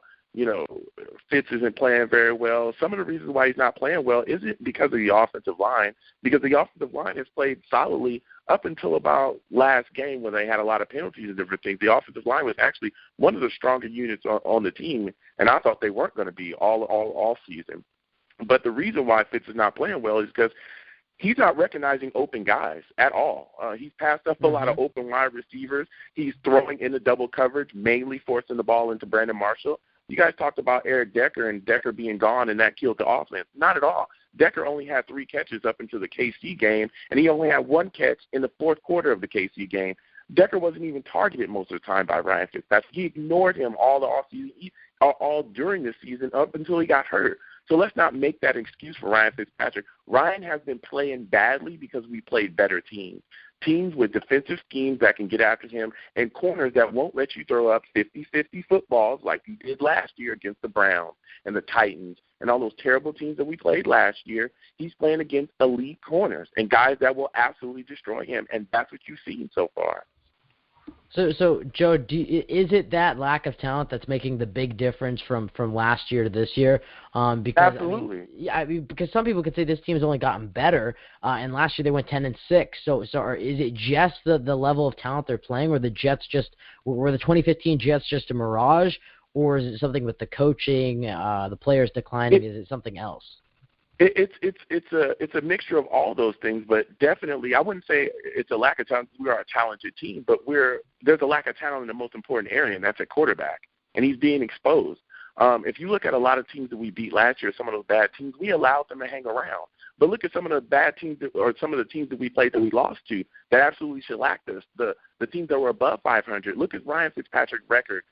Fitz isn't playing very well. Some of the reasons why he's not playing well isn't because of the offensive line, because the offensive line has played solidly up until about last game when they had a lot of penalties and different things. The offensive line was actually one of the stronger units on the team, and I thought they weren't going to be all season. But the reason why Fitz is not playing well is because he's not recognizing open guys at all. He's passed up a lot of open wide receivers. He's throwing into double coverage, mainly forcing the ball into Brandon Marshall. You guys talked about Eric Decker and Decker being gone, and that killed the offense. Not at all. Decker only had 3 catches up until the KC game, and he only had 1 catch in the fourth quarter of the KC game. Decker wasn't even targeted most of the time by Ryan Fitzpatrick. He ignored him all the offseason, all during the season up until he got hurt. So let's not make that excuse for Ryan Fitzpatrick. Ryan has been playing badly because we played better teams. Teams with defensive schemes that can get after him and corners that won't let you throw up 50-50 footballs like you did last year against the Browns and the Titans and all those terrible teams that we played last year. He's playing against elite corners and guys that will absolutely destroy him, and that's what you've seen so far. So Joe, is it that lack of talent that's making the big difference from last year to this year? Because absolutely. I mean, because some people could say this team has only gotten better, and last year they went 10-6. So is it just the level of talent they're playing, or the 2015 Jets just a mirage, or is it something with the coaching, the players declining? Is it something else? It's a mixture of all those things, but definitely I wouldn't say it's a lack of talent. We are a talented team, but there's a lack of talent in the most important area, and that's at quarterback, and he's being exposed. If you look at a lot of teams that we beat last year, some of those bad teams, we allowed them to hang around. But look at some of the bad teams or some of the teams that we played that we lost to that absolutely shellacked us. The teams that were above 500. Look at Ryan Fitzpatrick's record.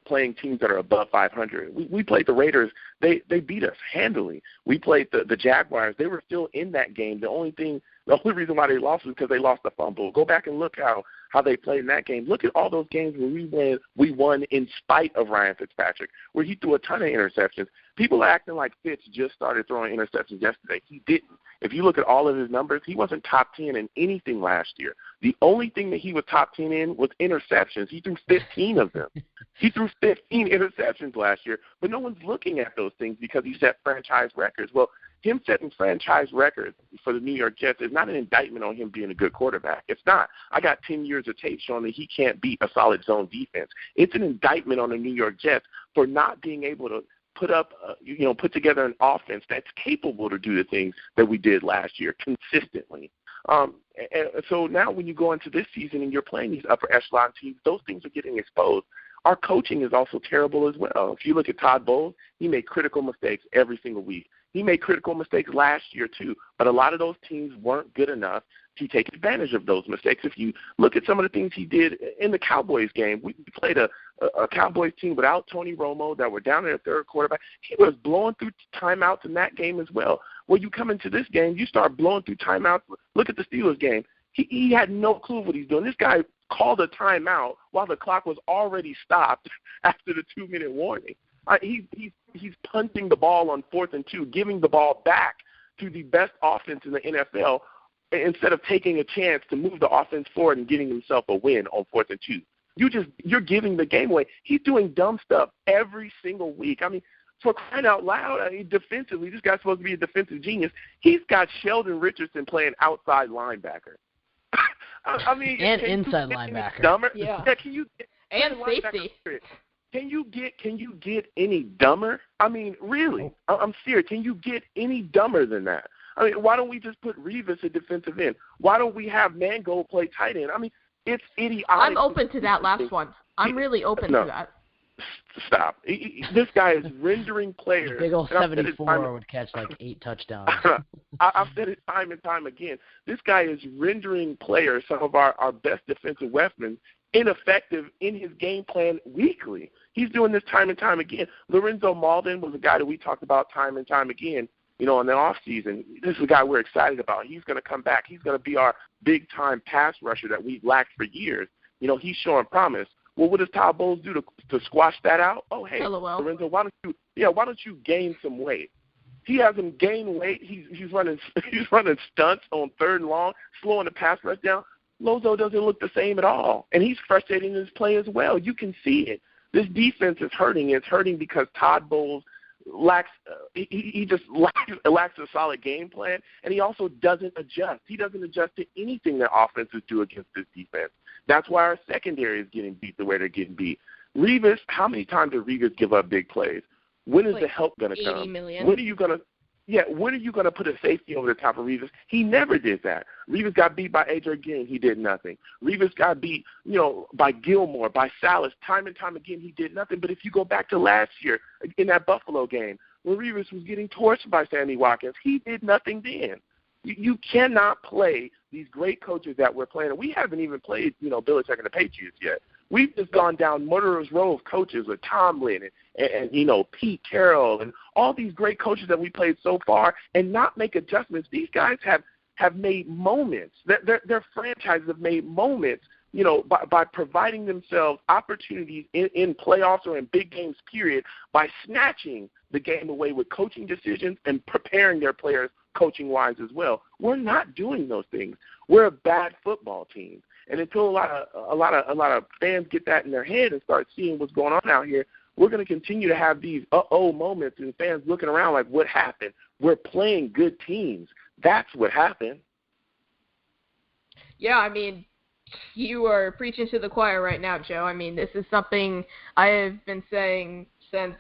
Playing teams that are above 500. We played the Raiders. They beat us handily. We played the Jaguars. They were still in that game. The only reason why they lost was because they lost the fumble. Go back and look how they played in that game. Look at all those games where we won in spite of Ryan Fitzpatrick, where he threw a ton of interceptions. People are acting like Fitz just started throwing interceptions yesterday. He didn't. If you look at all of his numbers, he wasn't top 10 in anything last year. The only thing that he was top 10 in was interceptions. He threw 15 of them. He threw 15 interceptions last year, but no one's looking at those things because he set franchise records. Well, him setting franchise records for the New York Jets is not an indictment on him being a good quarterback. It's not. I got 10 years of tape showing that he can't beat a solid zone defense. It's an indictment on the New York Jets for not being able to put together an offense that's capable to do the things that we did last year consistently. And so now when you go into this season and you're playing these upper echelon teams, those things are getting exposed. Our coaching is also terrible as well. If you look at Todd Bowles, he made critical mistakes every single week. He made critical mistakes last year too, but a lot of those teams weren't good enough to take advantage of those mistakes. If you look at some of the things he did in the Cowboys game, we played a Cowboys team without Tony Romo that were down in the third quarterback. He was blowing through timeouts in that game as well. When you come into this game, you start blowing through timeouts. Look at the Steelers game. He had no clue what he's doing. This guy called a timeout while the clock was already stopped after the 2-minute warning. He's punting the ball on 4th and 2, giving the ball back to the best offense in the NFL instead of taking a chance to move the offense forward and getting himself a win on 4th and 2. You're giving the game away. He's doing dumb stuff every single week. I mean, for crying out loud, defensively, this guy's supposed to be a defensive genius. He's got Sheldon Richardson playing outside linebacker. I mean, and inside linebacker. Dumber? Yeah. Can you and safety. Can you get any dumber? I mean, really? I'm serious. Can you get any dumber than that? I mean, why don't we just put Revis at defensive end? Why don't we have Mangold play tight end? I mean, it's idiotic. I'm open to that last one. I'm really open to that. Stop. This guy is rendering players. Big old 74 would catch like 8 touchdowns. I've said it time and time again. This guy is rendering players, some of our best defensive weapons, ineffective in his game plan weekly. He's doing this time and time again. Lorenzo Malden was a guy that we talked about time and time again, in the offseason. This is a guy we're excited about. He's going to come back. He's going to be our big-time pass rusher that we've lacked for years. He's showing promise. Well, what does Todd Bowles do to squash that out? Oh, hey, Lorenzo, why don't you gain some weight? He hasn't gained weight. He's running stunts on 3rd and long, slowing the pass rush down. Lozo doesn't look the same at all, and he's frustrating in his play as well. You can see it. This defense is hurting. It's hurting because Todd Bowles lacks a solid game plan, and he also doesn't adjust. He doesn't adjust to anything that offenses do against this defense. That's why our secondary is getting beat the way they're getting beat. Revis, how many times did Revis give up big plays? When is the help going to come? 80 million. When are you going to put a safety over the top of Revis? He never did that. Revis got beat by A.J. Green. He did nothing. Revis got beat, by Gilmore, by Salas. Time and time again, he did nothing. But if you go back to last year in that Buffalo game, when Revis was getting torched by Sammy Watkins, he did nothing then. You cannot play these great coaches that we're playing. And we haven't even played, Belichick and the Patriots yet. We've just gone down murderer's row of coaches with Tomlin and Pete Carroll and all these great coaches that we played so far and not make adjustments. These guys have made moments. Their franchises have made moments, by providing themselves opportunities in playoffs or in big games, period, by snatching the game away with coaching decisions and preparing their players coaching-wise as well. We're not doing those things. We're a bad football team. And until a lot of fans get that in their head and start seeing what's going on out here, we're going to continue to have these moments and fans looking around like, what happened? We're playing good teams. That's what happened. Yeah, I mean, you are preaching to the choir right now, Joe. I mean, this is something I have been saying since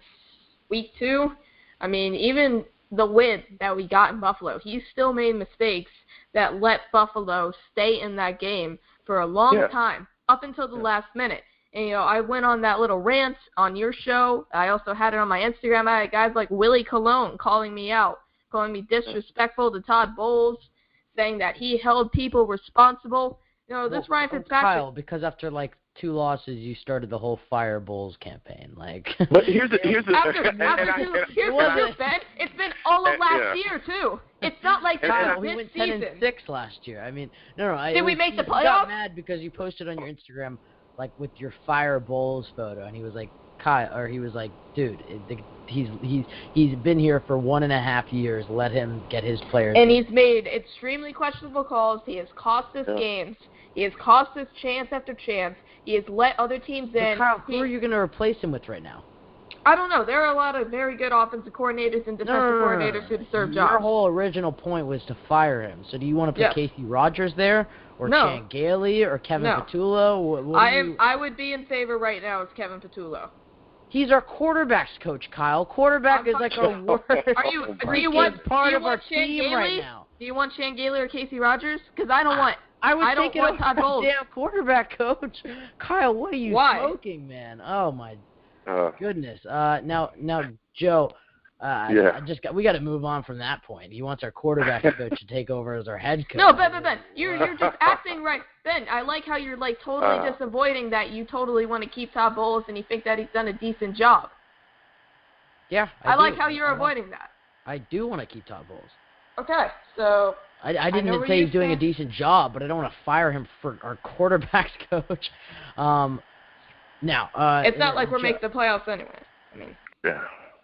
week 2. I mean, even the win that we got in Buffalo, he still made mistakes that let Buffalo stay in that game for a long time, up until the last minute. And, I went on that little rant on your show. I also had it on my Instagram. I had guys like Willie Colon calling me out, calling me disrespectful to Todd Bowles, saying that he held people responsible. This Ryan Fitzpatrick. Kyle, because after 2 losses, you started the whole Fire Bulls campaign. But here's the Here's the Ben. It's been all of last year too. It's not like Kyle, this we went season. 10-6 last year. I mean, no. Did we make the playoffs? You got mad because you posted on your Instagram with your Fire Bulls photo, and he was like, Kyle, or he was like, dude, he's been here for 1.5 years. Let him get his players. And he's made extremely questionable calls. He has cost us games. He has cost us chance after chance. He has let other teams in. Kyle, who are you going to replace him with right now? I don't know. There are a lot of very good offensive coordinators and defensive coordinators who deserve jobs. Your whole original point was to fire him. So do you want to put Casey Rogers there, or Chan Gailey, or Kevin Patullo? I would be in favor right now of Kevin Patullo. He's our quarterbacks coach, Kyle. Quarterback is like our worst part of our team right now. Do you want Chan Gailey or Casey Rogers? Because I don't want. I don't want Todd Bowles. Damn quarterback coach, Kyle. What are you smoking, man? Oh my goodness. Now, Joe. We got to move on from that point. He wants our quarterback coach to take over as our head coach. No, Ben, you're just acting right. Ben, I like how you're like totally just avoiding that. You totally want to keep Todd Bowles, and you think that he's done a decent job. Yeah, I like how you're avoiding that. I do want to keep Todd Bowles. Okay, so I didn't say he's doing a decent job, but I don't want to fire him for our quarterbacks coach. Now, it's not like we're making the playoffs anyway.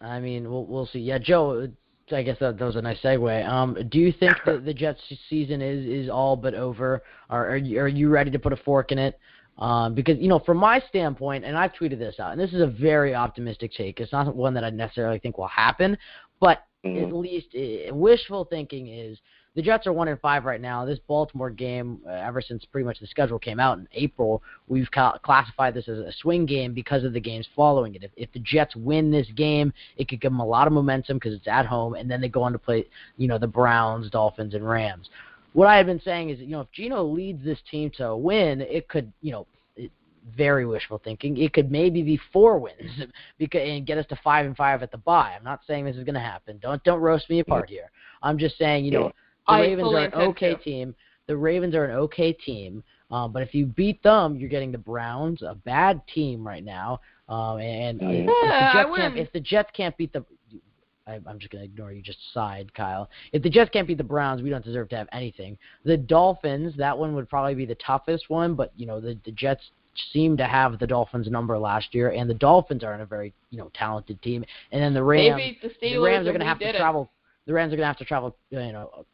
I mean, we'll see. Yeah, Joe, I guess that was a nice segue. Do you think that the Jets' season is all but over? Are you ready to put a fork in it? Because, from my standpoint, and I've tweeted this out, and this is a very optimistic take. It's not one that I necessarily think will happen, but at least wishful thinking is the Jets are 1-5 right now. This Baltimore game, ever since pretty much the schedule came out in April, we've classified this as a swing game because of the games following it. If the Jets win this game, it could give them a lot of momentum because it's at home, and then they go on to play, the Browns, Dolphins, and Rams. What I have been saying is, if Geno leads this team to a win, it could, very wishful thinking, it could maybe be 4 wins and get us to 5-5 at the bye. I'm not saying this is going to happen. Don't roast me apart here. I'm just saying, the Ravens are an okay team. The Ravens are an okay team, but if you beat them, you're getting the Browns, a bad team right now. If the Jets can't beat the, I'm just going to ignore you. Just sighed, Kyle. If the Jets can't beat the Browns, we don't deserve to have anything. The Dolphins, that one would probably be the toughest one, but the Jets seem to have the Dolphins' number last year, and the Dolphins are in a very talented team. And then the Rams, the Rams are going to have to travel. The Rams are going to have to travel,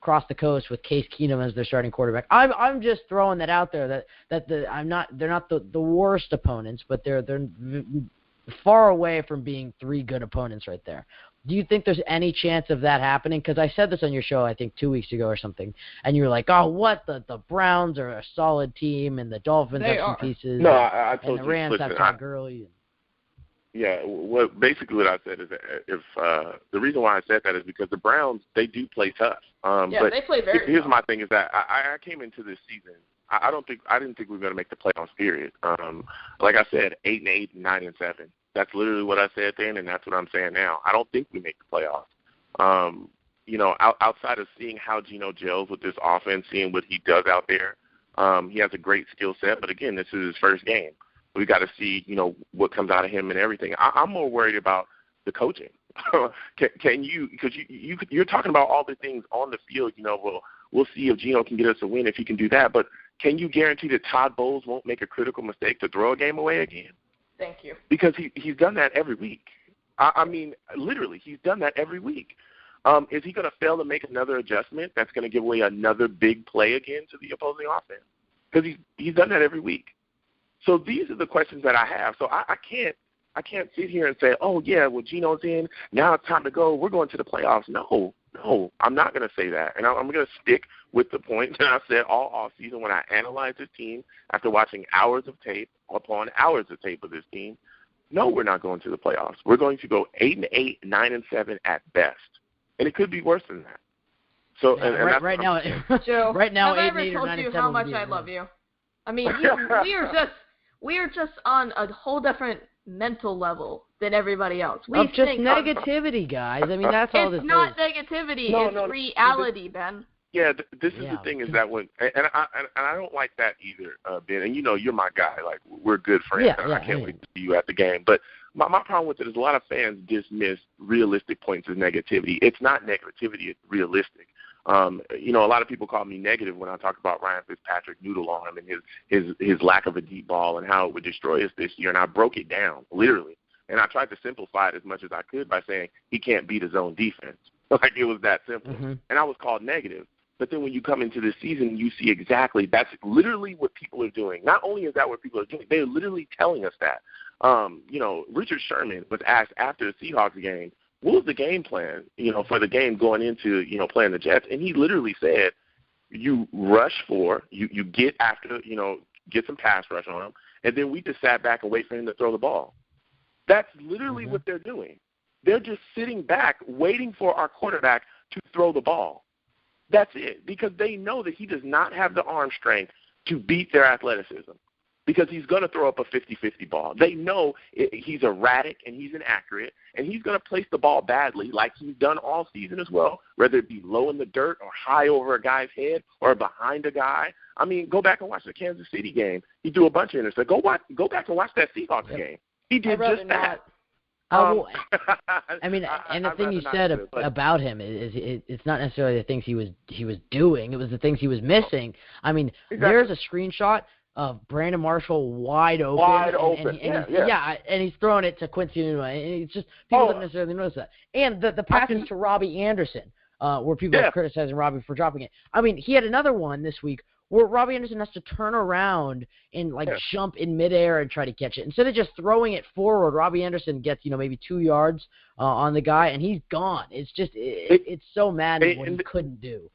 across the coast with Case Keenum as their starting quarterback. I'm just throwing that out there that they're not the worst opponents, but they're far away from being 3 good opponents right there. Do you think there's any chance of that happening? Because I said this on your show, I think 2 weeks ago or something, and you were like, "Oh, what? The Browns are a solid team, and the Dolphins have some pieces. No, I told and the Rams have Todd Gurley." Yeah, basically what I said is that if the reason why I said that is because the Browns, they do play tough. But they play very tough. Here's my thing is that I came into this season. I didn't think we were going to make the playoffs. Period. Like I said, 8-8, 9-7. That's literally what I said then, and that's what I'm saying now. I don't think we make the playoffs. Outside of seeing how Geno gels with this offense, seeing what he does out there, he has a great skill set. But again, this is his first game. We got to see, what comes out of him and everything. I'm more worried about the coaching. Can you? Because you're talking about all the things on the field. We'll see if Geno can get us a win if he can do that. But can you guarantee that Todd Bowles won't make a critical mistake to throw a game away again? Thank you. Because he's done that every week. I mean, literally, he's done that every week. Is he going to fail to make another adjustment that's going to give away another big play again to the opposing offense? Because he's done that every week. So these are the questions that I have. So I can't sit here and say, oh, yeah, well, Geno's in. Now it's time to go. We're going to the playoffs. No, I'm not going to say that. And I'm going to stick with the point that I said all offseason when I analyzed this team after watching hours of tape upon hours of tape of this team. No, we're not going to the playoffs. We're going to go 8-8, 9-7 at best. And it could be worse than that. So right now, Joe, right now, have 8-8 I ever or told 9-7 you how much I love you? I mean, we are just on a whole different mental level than everybody else. Of just negativity, guys. I mean, that's all this is. It's not negativity. It's reality, Ben. Yeah, this is the thing is that when and I don't like that either, Ben. And you're my guy. Like we're good friends. I can't wait to see you at the game. But my problem with it is a lot of fans dismiss realistic points as negativity. It's not negativity. It's realistic. A lot of people call me negative when I talk about Ryan Fitzpatrick noodle on him and his lack of a deep ball and how it would destroy us this year. And I broke it down, literally. And I tried to simplify it as much as I could by saying he can't beat his own defense. Like it was that simple. Mm-hmm. And I was called negative. But then when you come into this season, you see exactly that's literally what people are doing. Not only is that what people are doing, they're literally telling us that. Richard Sherman was asked after the Seahawks game, what was the game plan, for the game going into, playing the Jets? And he literally said, you rush you get after, get some pass rush on him, and then we just sat back and wait for him to throw the ball. That's literally what they're doing. They're just sitting back waiting for our quarterback to throw the ball. That's it, because they know that he does not have the arm strength to beat their athleticism, because he's going to throw up a 50-50 ball. They know he's erratic and he's inaccurate, and he's going to place the ball badly like he's done all season as well, whether it be low in the dirt or high over a guy's head or behind a guy. I mean, go back and watch the Kansas City game. He threw a bunch of interceptions. Go back and watch that Seahawks game. He did just that. I mean, and the thing you said about him is it's not necessarily the things he was doing. It was the things he was missing. I mean, there's a screenshot of Brandon Marshall wide open. And he's throwing it to Quincy Enunwa. And it's just people don't necessarily notice that. And the passes to Robbie Anderson, where people are criticizing Robbie for dropping it. I mean, he had another one this week where Robbie Anderson has to turn around and jump in midair and try to catch it. Instead of just throwing it forward, Robbie Anderson gets maybe 2 yards on the guy, and he's gone. It's just it's so maddening what he couldn't do.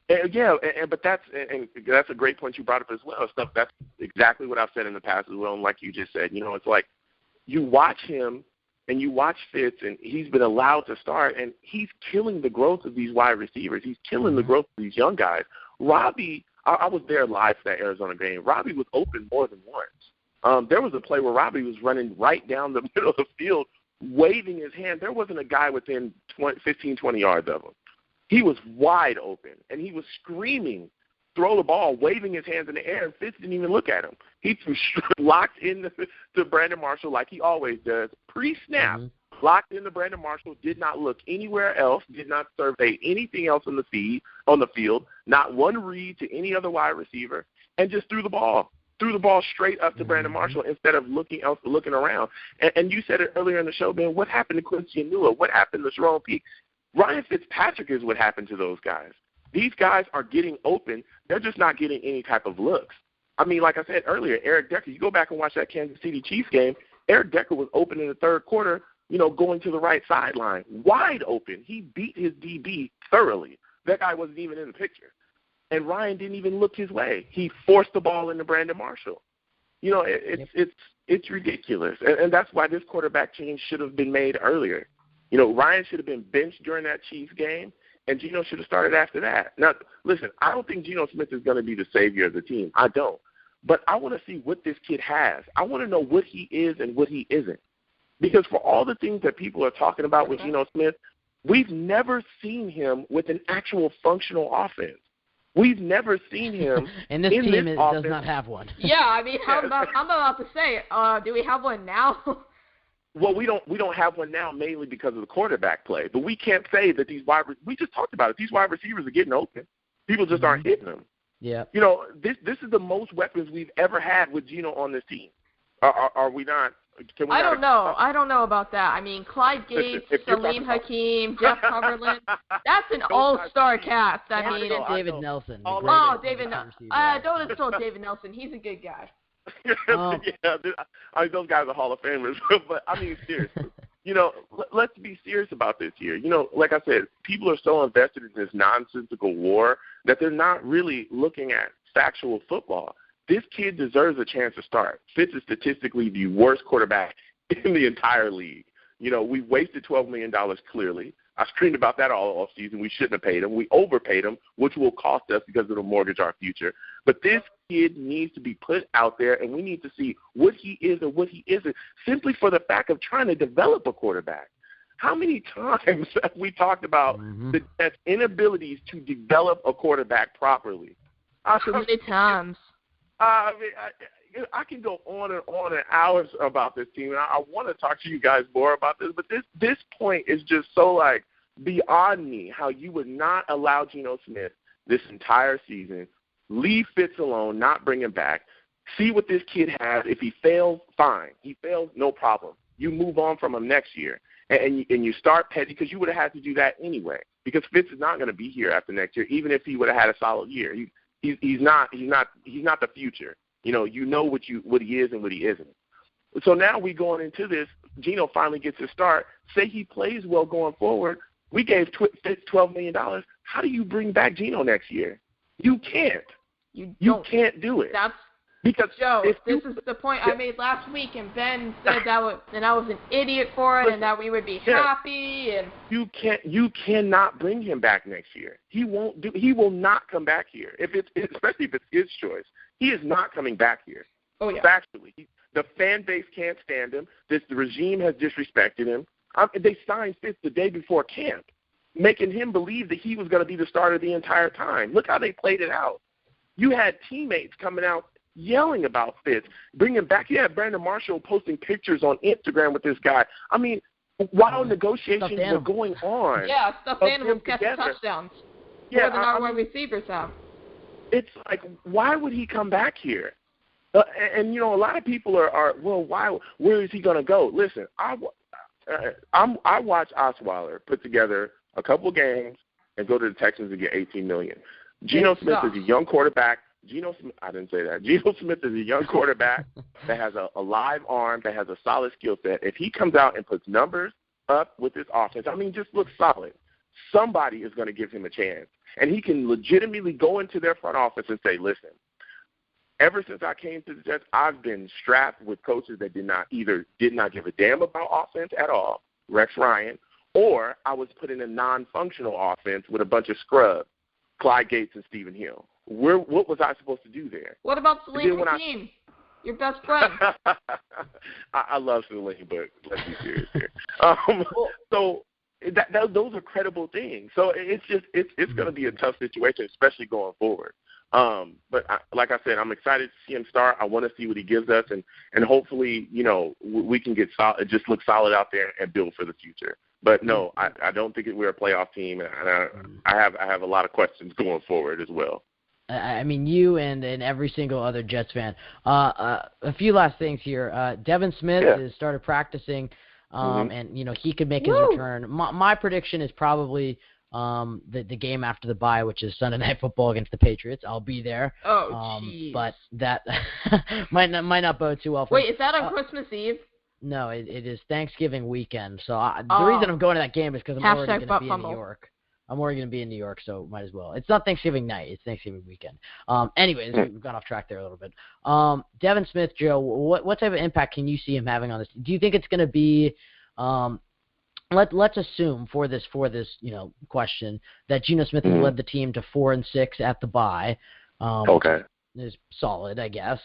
But that's a great point you brought up as well. That's exactly what I've said in the past as well. And like you just said, it's like you watch him and you watch Fitz, and he's been allowed to start, and he's killing the growth of these wide receivers. He's killing the growth of these young guys. Robbie, I was there live for that Arizona game. Robbie was open more than once. There was a play where Robbie was running right down the middle of the field, waving his hand. There wasn't a guy within 15, 20 yards of him. He was wide open, and he was screaming, throw the ball, waving his hands in the air, and Fitz didn't even look at him. He threw locked in to Brandon Marshall like he always does, pre-snap, locked into Brandon Marshall, did not look anywhere else, did not survey anything else on the field, not one read to any other wide receiver, and just threw the ball straight up to Brandon Marshall instead of looking around. And you said it earlier in the show, Ben, what happened to Quincy Enunwa? What happened to Jerome Peake? Ryan Fitzpatrick is what happened to those guys. These guys are getting open. They're just not getting any type of looks. I mean, like I said earlier, Eric Decker, you go back and watch that Kansas City Chiefs game, Eric Decker was open in the third quarter, going to the right sideline, wide open. He beat his DB thoroughly. That guy wasn't even in the picture. And Ryan didn't even look his way. He forced the ball into Brandon Marshall. It's ridiculous. And that's why this quarterback change should have been made earlier. Ryan should have been benched during that Chiefs game, and Geno should have started after that. Now, listen, I don't think Geno Smith is going to be the savior of the team. I don't. But I want to see what this kid has. I want to know what he is and what he isn't. Because for all the things that people are talking about with Geno Smith, we've never seen him with an actual functional offense. We've never seen him and this team does not have one. Yeah, I mean, I'm about to say, do we have one now? Well, we don't have one now mainly because of the quarterback play. But we can't say that we just talked about it. These wide receivers are getting open. People just aren't hitting them. Yeah. This is the most weapons we've ever had with Geno on this team. Are we not? I don't know. I don't know about that. I mean, Clyde Gates, Salim Hakeem, Jeff Cumberland. That's an all-star cast. David Nelson. David Nelson. Don't insult David Nelson. He's a good guy. Those guys are Hall of Famers. But, I mean, seriously, let's be serious about this here. Like I said, people are so invested in this nonsensical war that they're not really looking at factual football. This kid deserves a chance to start. Fitz is statistically the worst quarterback in the entire league. We wasted $12 million clearly. I screamed about that all offseason. We shouldn't have paid him. We overpaid him, which will cost us because it'll mortgage our future. But this kid needs to be put out there, and we need to see what he is and what he isn't, simply for the fact of trying to develop a quarterback. How many times have we talked about the Jets' inabilities to develop a quarterback properly? How many times? I can go on and hours about this team, and I want to talk to you guys more about this, but this point is just so, beyond me, how you would not allow Geno Smith this entire season, leave Fitz alone, not bring him back, see what this kid has. If he fails, fine. He fails, no problem. You move on from him next year, and you start Petty, because you would have had to do that anyway, because Fitz is not going to be here after next year, even if he would have had a solid year. He's not the future. What he is and what he isn't. So now we going into this, Geno finally gets his start. Say he plays well going forward. We gave Fitz $12 million. How do you bring back Geno next year? You can't. You can't do it. That's because Joe, this is the point I made last week, and Ben said that I was an idiot for it, and that we would be happy. And you cannot bring him back next year. He will not come back here. Especially if it's his choice, he is not coming back here. Oh yeah. Factually, the fan base can't stand him. The regime has disrespected him. They signed Fitz the day before camp, making him believe that he was going to be the starter the entire time. Look how they played it out. You had teammates coming out yelling about Fitz, bring him back. You had Brandon Marshall posting pictures on Instagram with this guy. I mean, while negotiations were going on. Yeah, stuffed animals catching touchdowns. More than our wide receivers have. It's like, why would he come back here? And a lot of people are well, why? Where is he going to go? Listen, I watched Osweiler put together a couple games and go to the Texans and get $18 million. Geno Smith is a young quarterback. I didn't say that. Geno Smith is a young quarterback that has a live arm, that has a solid skill set. If he comes out and puts numbers up with this offense, just looks solid, somebody is going to give him a chance. And he can legitimately go into their front office and say, listen, ever since I came to the Jets, I've been strapped with coaches that did not give a damn about offense at all, Rex Ryan, or I was put in a non-functional offense with a bunch of scrubs, Clyde Gates and Stephen Hill. What was I supposed to do there? What about Salim Hakeem, your best friend? I love Salim, but let's be serious here. So those are credible things. So it's going to be a tough situation, especially going forward. But like I said, I'm excited to see him start. I want to see what he gives us, and hopefully, we can get solid, just look solid out there and build for the future. But no, I don't think we're a playoff team, and I have a lot of questions going forward as well. You and every single other Jets fan. A few last things here. Devin Smith has started practicing, and he could make his return. My prediction is probably the game after the bye, which is Sunday Night Football against the Patriots. I'll be there. But that might not bode too well for me. Wait, is that on Christmas Eve? No, it is Thanksgiving weekend. So the reason I'm going to that game is because I'm already going to be in New York. I'm already going to be in New York, so might as well. It's not Thanksgiving night. It's Thanksgiving weekend. Anyways, we've gone off track there a little bit. Devin Smith, Joe, what type of impact can you see him having on this? Do you think it's going to be let's assume for this question that Geno Smith has led the team to 4-6 at the bye. Okay. Is solid, I guess.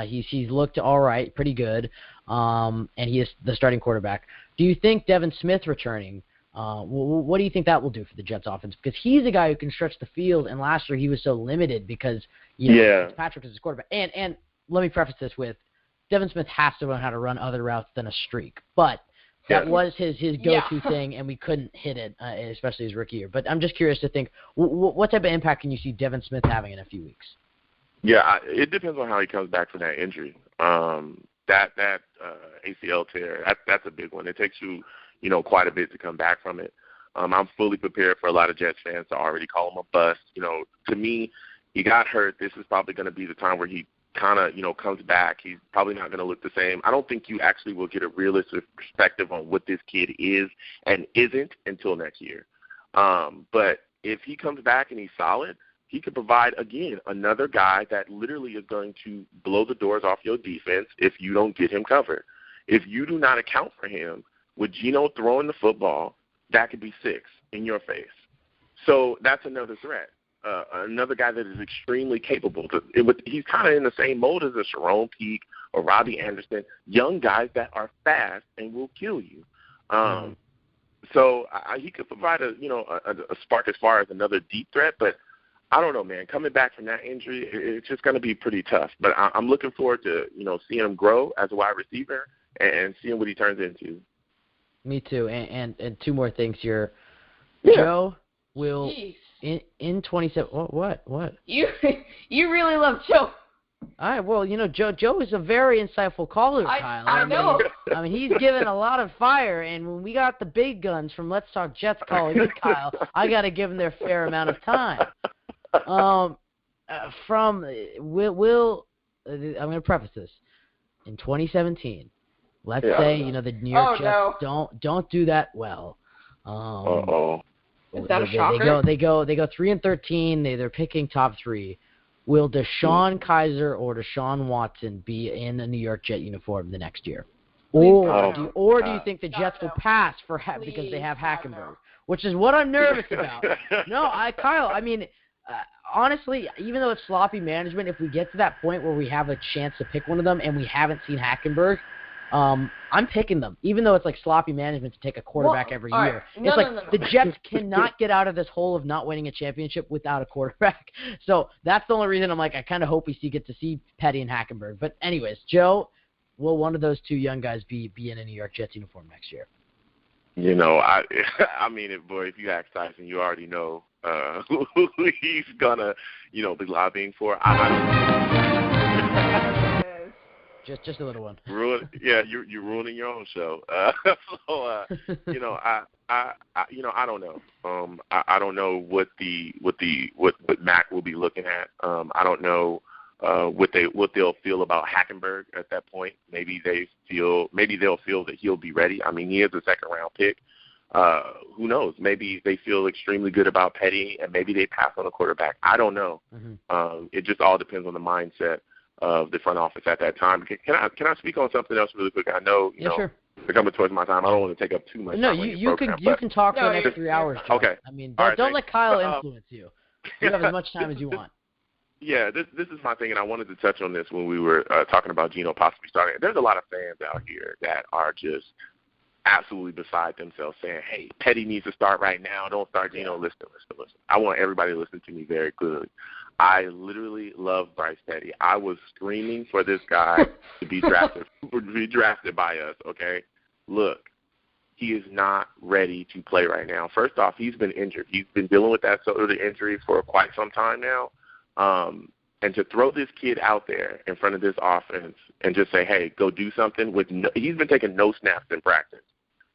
He's looked all right, pretty good, and he is the starting quarterback. Do you think Devin Smith returning? What do you think that will do for the Jets offense? Because he's a guy who can stretch the field, and last year he was so limited because Patrick is his quarterback. And let me preface this with Devin Smith has to learn how to run other routes than a streak, but that was his go-to thing, and we couldn't hit it, especially his rookie year. But I'm just curious to think, what type of impact can you see Devin Smith having in a few weeks? Yeah, it depends on how he comes back from that injury. That ACL tear, that's a big one. It takes you, quite a bit to come back from it. I'm fully prepared for a lot of Jets fans to already call him a bust. To me, he got hurt. This is probably going to be the time where he kind of, comes back. He's probably not going to look the same. I don't think you actually will get a realistic perspective on what this kid is and isn't until next year. But if he comes back and he's solid, he could provide, again, another guy that literally is going to blow the doors off your defense if you don't get him covered. If you do not account for him, with Geno throwing the football, that could be 6 in your face. So that's another threat. Another guy that is extremely capable. He's kind of in the same mode as a Sharon Peake or Robbie Anderson, young guys that are fast and will kill you. So he could provide a spark as far as another deep threat, but I don't know, man. Coming back from that injury, it's just going to be pretty tough. But I'm looking forward to, seeing him grow as a wide receiver and seeing what he turns into. Me too. And two more things here. Yeah. Joe will in 27. What? You really love Joe. All right. Well, Joe is a very insightful caller, Kyle. I know. He's given a lot of fire, and when we got the big guns from Let's Talk Jets calling in, Kyle, I got to give them their fair amount of time. I'm going to preface this. in 2017, let's say the New York Jets don't do that well. Is that a shocker? They go 3-13. They're picking top 3. Will Deshaun Kaiser or Deshaun Watson be in a New York Jet uniform the next year? Or do you think the Jets will pass because they have Hackenberg, which is what I'm nervous about? No, Kyle, I mean, honestly, even though it's sloppy management, if we get to that point where we have a chance to pick one of them and we haven't seen Hackenberg, I'm picking them, even though it's like sloppy management to take a quarterback every year. No. The Jets cannot get out of this hole of not winning a championship without a quarterback. So that's the only reason I'm like, I kind of hope we get to see Petty and Hackenberg. But anyways, Joe, will one of those two young guys be in a New York Jets uniform next year? I mean, if you ask Tyson, you already know who he's gonna, be lobbying for. Just a little one. You're ruining your own show. I don't know. I don't know what Mac will be looking at. I don't know what they'll feel about Hackenberg at that point. Maybe they'll feel that he'll be ready. I mean, he is a second-round pick. Who knows? Maybe they feel extremely good about Petty, and maybe they pass on a quarterback. I don't know. Mm-hmm. It just all depends on the mindset of the front office at that time. Can I speak on something else really quick? I know, sure. We're coming towards my time. I don't want to take up too much time. No, you can talk for the next 3 hours, Joe. Okay. I mean, don't let Kyle influence you. You have as much time as you want. Yeah, this is my thing, and I wanted to touch on this when we were talking about Geno possibly starting. There's a lot of fans out here that are just absolutely beside themselves saying, hey, Petty needs to start right now. Don't start Geno. Listen. I want everybody to listen to me very clearly. I literally love Bryce Petty. I was screaming for this guy to be drafted by us, okay? Look, he is not ready to play right now. First off, he's been injured. He's been dealing with that sort of injury for quite some time now. And to throw this kid out there in front of this offense and just say, hey, go do something he's been taking no snaps in practice.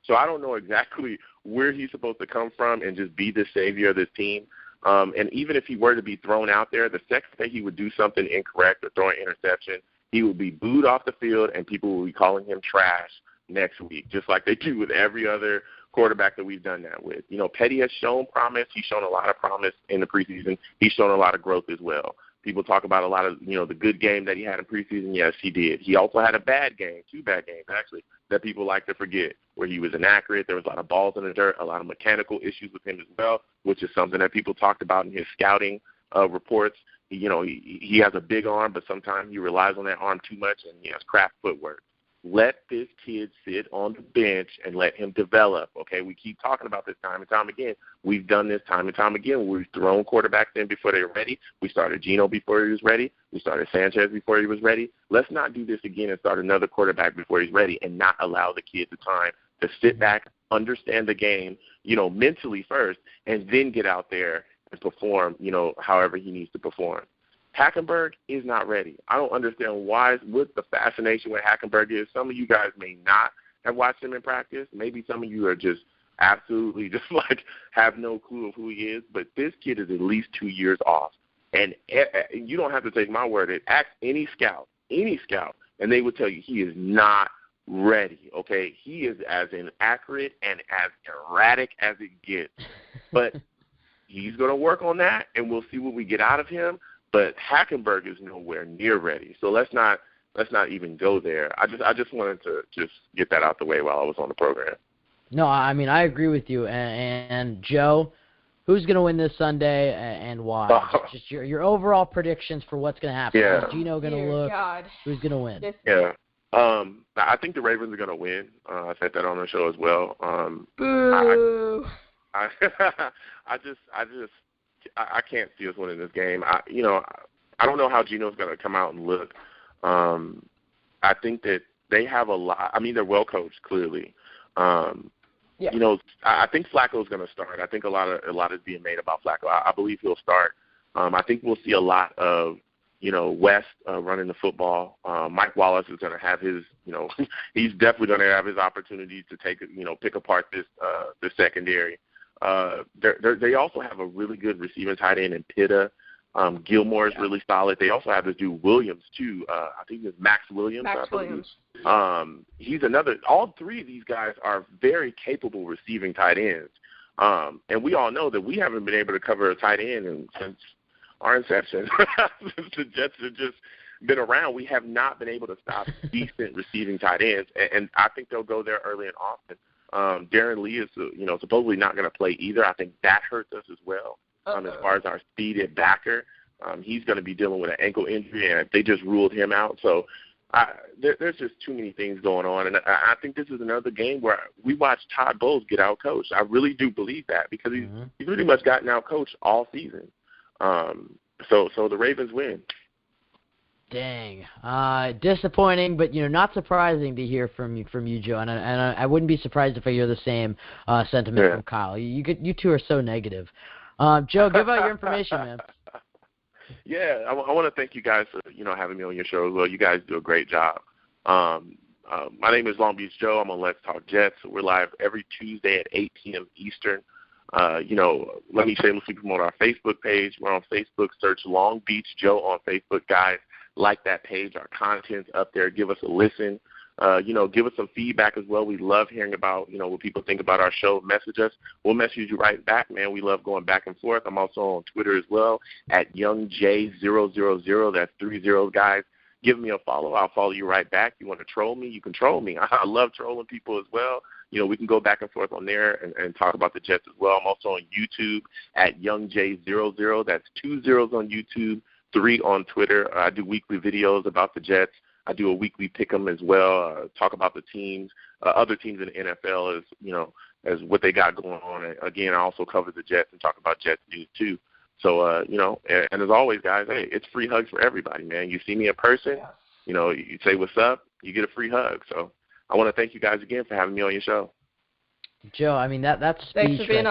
So I don't know exactly where he's supposed to come from and just be the savior of this team. And even if he were to be thrown out there, the second that he would do something incorrect or throw an interception, he would be booed off the field and people will be calling him trash next week, just like they do with every other quarterback that we've done that with. Petty has shown promise. He's shown a lot of promise in the preseason. He's shown a lot of growth as well. People talk about a lot of, the good game that he had in preseason. Yes, he did. He also had a bad game, 2 bad games, actually, that people like to forget, where he was inaccurate. There was a lot of balls in the dirt, a lot of mechanical issues with him as well, which is something that people talked about in his scouting reports. He has a big arm, but sometimes he relies on that arm too much, and he has crap footwork. Let this kid sit on the bench and let him develop, okay? We keep talking about this time and time again. We've done this time and time again. We've thrown quarterbacks in before they were ready. We started Geno before he was ready. We started Sanchez before he was ready. Let's not do this again and start another quarterback before he's ready and not allow the kid the time to sit back, understand the game, mentally first, and then get out there and perform, however he needs to perform. Hackenberg is not ready. I don't understand what the fascination with Hackenberg is. Some of you guys may not have watched him in practice. Maybe some of you are just absolutely just have no clue of who he is. But this kid is at least 2 years off. And you don't have to take my word. Ask any scout, and they would tell you he is not ready, okay? He is as inaccurate and as erratic as it gets. But he's going to work on that, and we'll see what we get out of him. But Hackenberg is nowhere near ready, so let's not even go there. I just wanted to just get that out the way while I was on the program. No, I mean I agree with you. And Joe, who's going to win this Sunday and why? Just your overall predictions for what's going to happen. Yeah. How's Geno going to look? God. Who's going to win? Yeah. I think the Ravens are going to win. I said that on the show as well. Boo. I can't see us winning this game. I don't know how Geno's going to come out and look. I think that they have a lot. I mean, they're well coached, clearly. I think Flacco's going to start. I think a lot is being made about Flacco. I believe he'll start. I think we'll see a lot of West running the football. Mike Wallace is going to have his. He's definitely going to have his opportunity to pick apart this secondary. They also have a really good receiving tight end in Pitta. Gilmore is really solid. They also have this dude Williams too. I think it's Max Williams. He's another. All three of these guys are very capable receiving tight ends. And we all know that we haven't been able to cover a tight end since our inception. Since the Jets have just been around, we have not been able to stop decent receiving tight ends. And I think they'll go there early and often. Darren Lee is, supposedly not going to play either. I think that hurts us as well. As far as our speed at backer, he's going to be dealing with an ankle injury, and they just ruled him out. So there's just too many things going on, and I think this is another game where we watched Todd Bowles get out-coached. I really do believe that because he's pretty much gotten out-coached all season. So the Ravens win. Dang, disappointing, but not surprising to hear from you, Joe. And I wouldn't be surprised if I hear the same sentiment from Kyle. You two are so negative. Joe, give out your information, man. Yeah, I want to thank you guys for having me on your show as well. You guys do a great job. My name is Long Beach Joe. I'm on Let's Talk Jets. We're live every Tuesday at 8 p.m. Eastern. Let me shamelessly promote our Facebook page. We're on Facebook. Search Long Beach Joe on Facebook, guys. Like that page. Our content's up there. Give us a listen. Give us some feedback as well. We love hearing about, what people think about our show. Message us. We'll message you right back, man. We love going back and forth. I'm also on Twitter as well at YoungJ000. That's 30, guys. Give me a follow. I'll follow you right back. You want to troll me? You can troll me. I love trolling people as well. We can go back and forth on there and talk about the Jets as well. I'm also on YouTube at YoungJ00. That's 2 zeros on YouTube, 3 on Twitter. I do weekly videos about the Jets. I do a weekly pick'em as well, talk about the teams, other teams in the NFL as what they got going on. And again, I also cover the Jets and talk about Jets news too. So, and as always, guys, hey, it's free hugs for everybody, man. You see me in person, you say what's up, you get a free hug. So I want to thank you guys again for having me on your show. Joe, I mean that speech right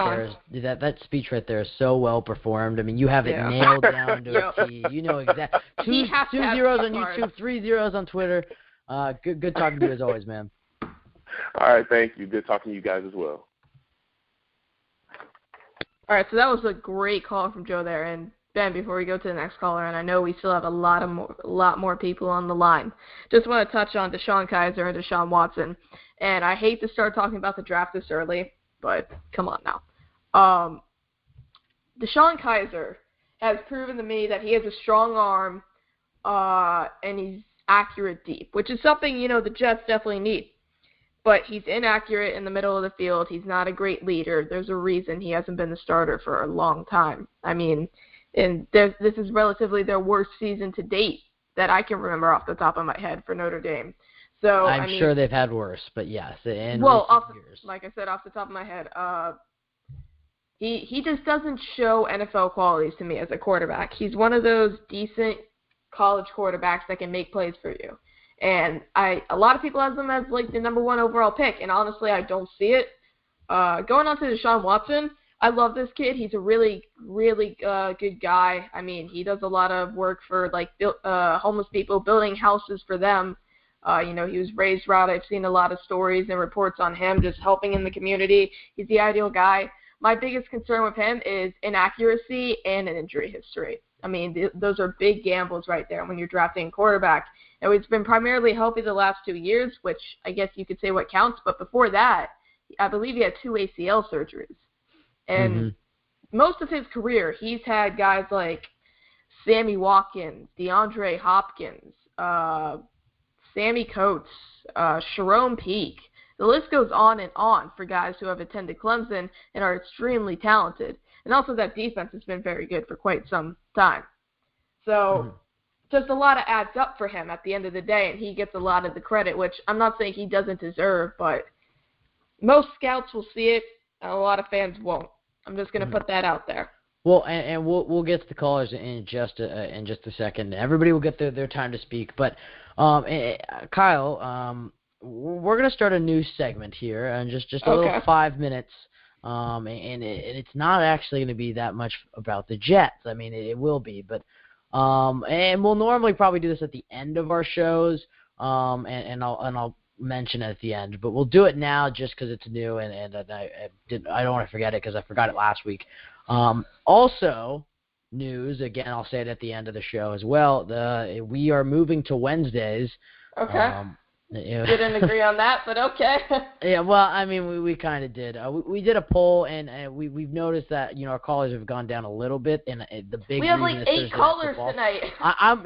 there, that speech right there is so well performed. I mean, you have it nailed down to a T. You know exactly. Two zeros on YouTube, 3 zeros on Twitter. Good talking to you as always, man. All right, thank you. Good talking to you guys as well. All right, so that was a great call from Joe there. And Ben, before we go to the next caller, and I know we still have a lot more people on the line, just want to touch on Deshaun Kaiser and Deshaun Watson. And I hate to start talking about the draft this early, but come on now. Deshaun Kaiser has proven to me that he has a strong arm and he's accurate deep, which is something, the Jets definitely need. But he's inaccurate in the middle of the field. He's not a great leader. There's a reason he hasn't been the starter for a long time. I mean, and this is relatively their worst season to date that I can remember off the top of my head for Notre Dame. So I'm sure they've had worse, but yes. Like I said, off the top of my head, he just doesn't show NFL qualities to me as a quarterback. He's one of those decent college quarterbacks that can make plays for you. And a lot of people have him as like the number 1 overall pick, and honestly, I don't see it. Going on to Deshaun Watson, I love this kid. He's a really, really good guy. I mean, he does a lot of work for like homeless people, building houses for them. He was raised right. I've seen a lot of stories and reports on him just helping in the community. He's the ideal guy. My biggest concern with him is inaccuracy and an injury history. I mean, those are big gambles right there when you're drafting a quarterback. And it's been primarily healthy the last 2 years, which I guess you could say what counts. But before that, I believe he had 2 ACL surgeries. And most of his career, he's had guys like Sammy Watkins, DeAndre Hopkins, Sammy Coates, Sharon Peake. The list goes on and on for guys who have attended Clemson and are extremely talented. And also that defense has been very good for quite some time. So just a lot of adds up for him at the end of the day, and he gets a lot of the credit, which I'm not saying he doesn't deserve, but most scouts will see it, and a lot of fans won't. I'm just going to put that out there. Well, and we'll get to the callers in just a second. Everybody will get their time to speak. But Kyle, we're going to start a new segment here, and just a little 5 minutes. And it's not actually going to be that much about the Jets. I mean, it will be, but and we'll normally probably do this at the end of our shows. And I'll mention it at the end, but we'll do it now just because it's new, and I don't want to forget it because I forgot it last week. Also, news, again, I'll say it at the end of the show as well. We are moving to Wednesdays. Okay. Didn't agree on that, but okay. Yeah, well, I mean, we kind of did. We did a poll, and we've noticed that our callers have gone down a little bit. And the big we have reason like is 8 Thursday callers football. tonight.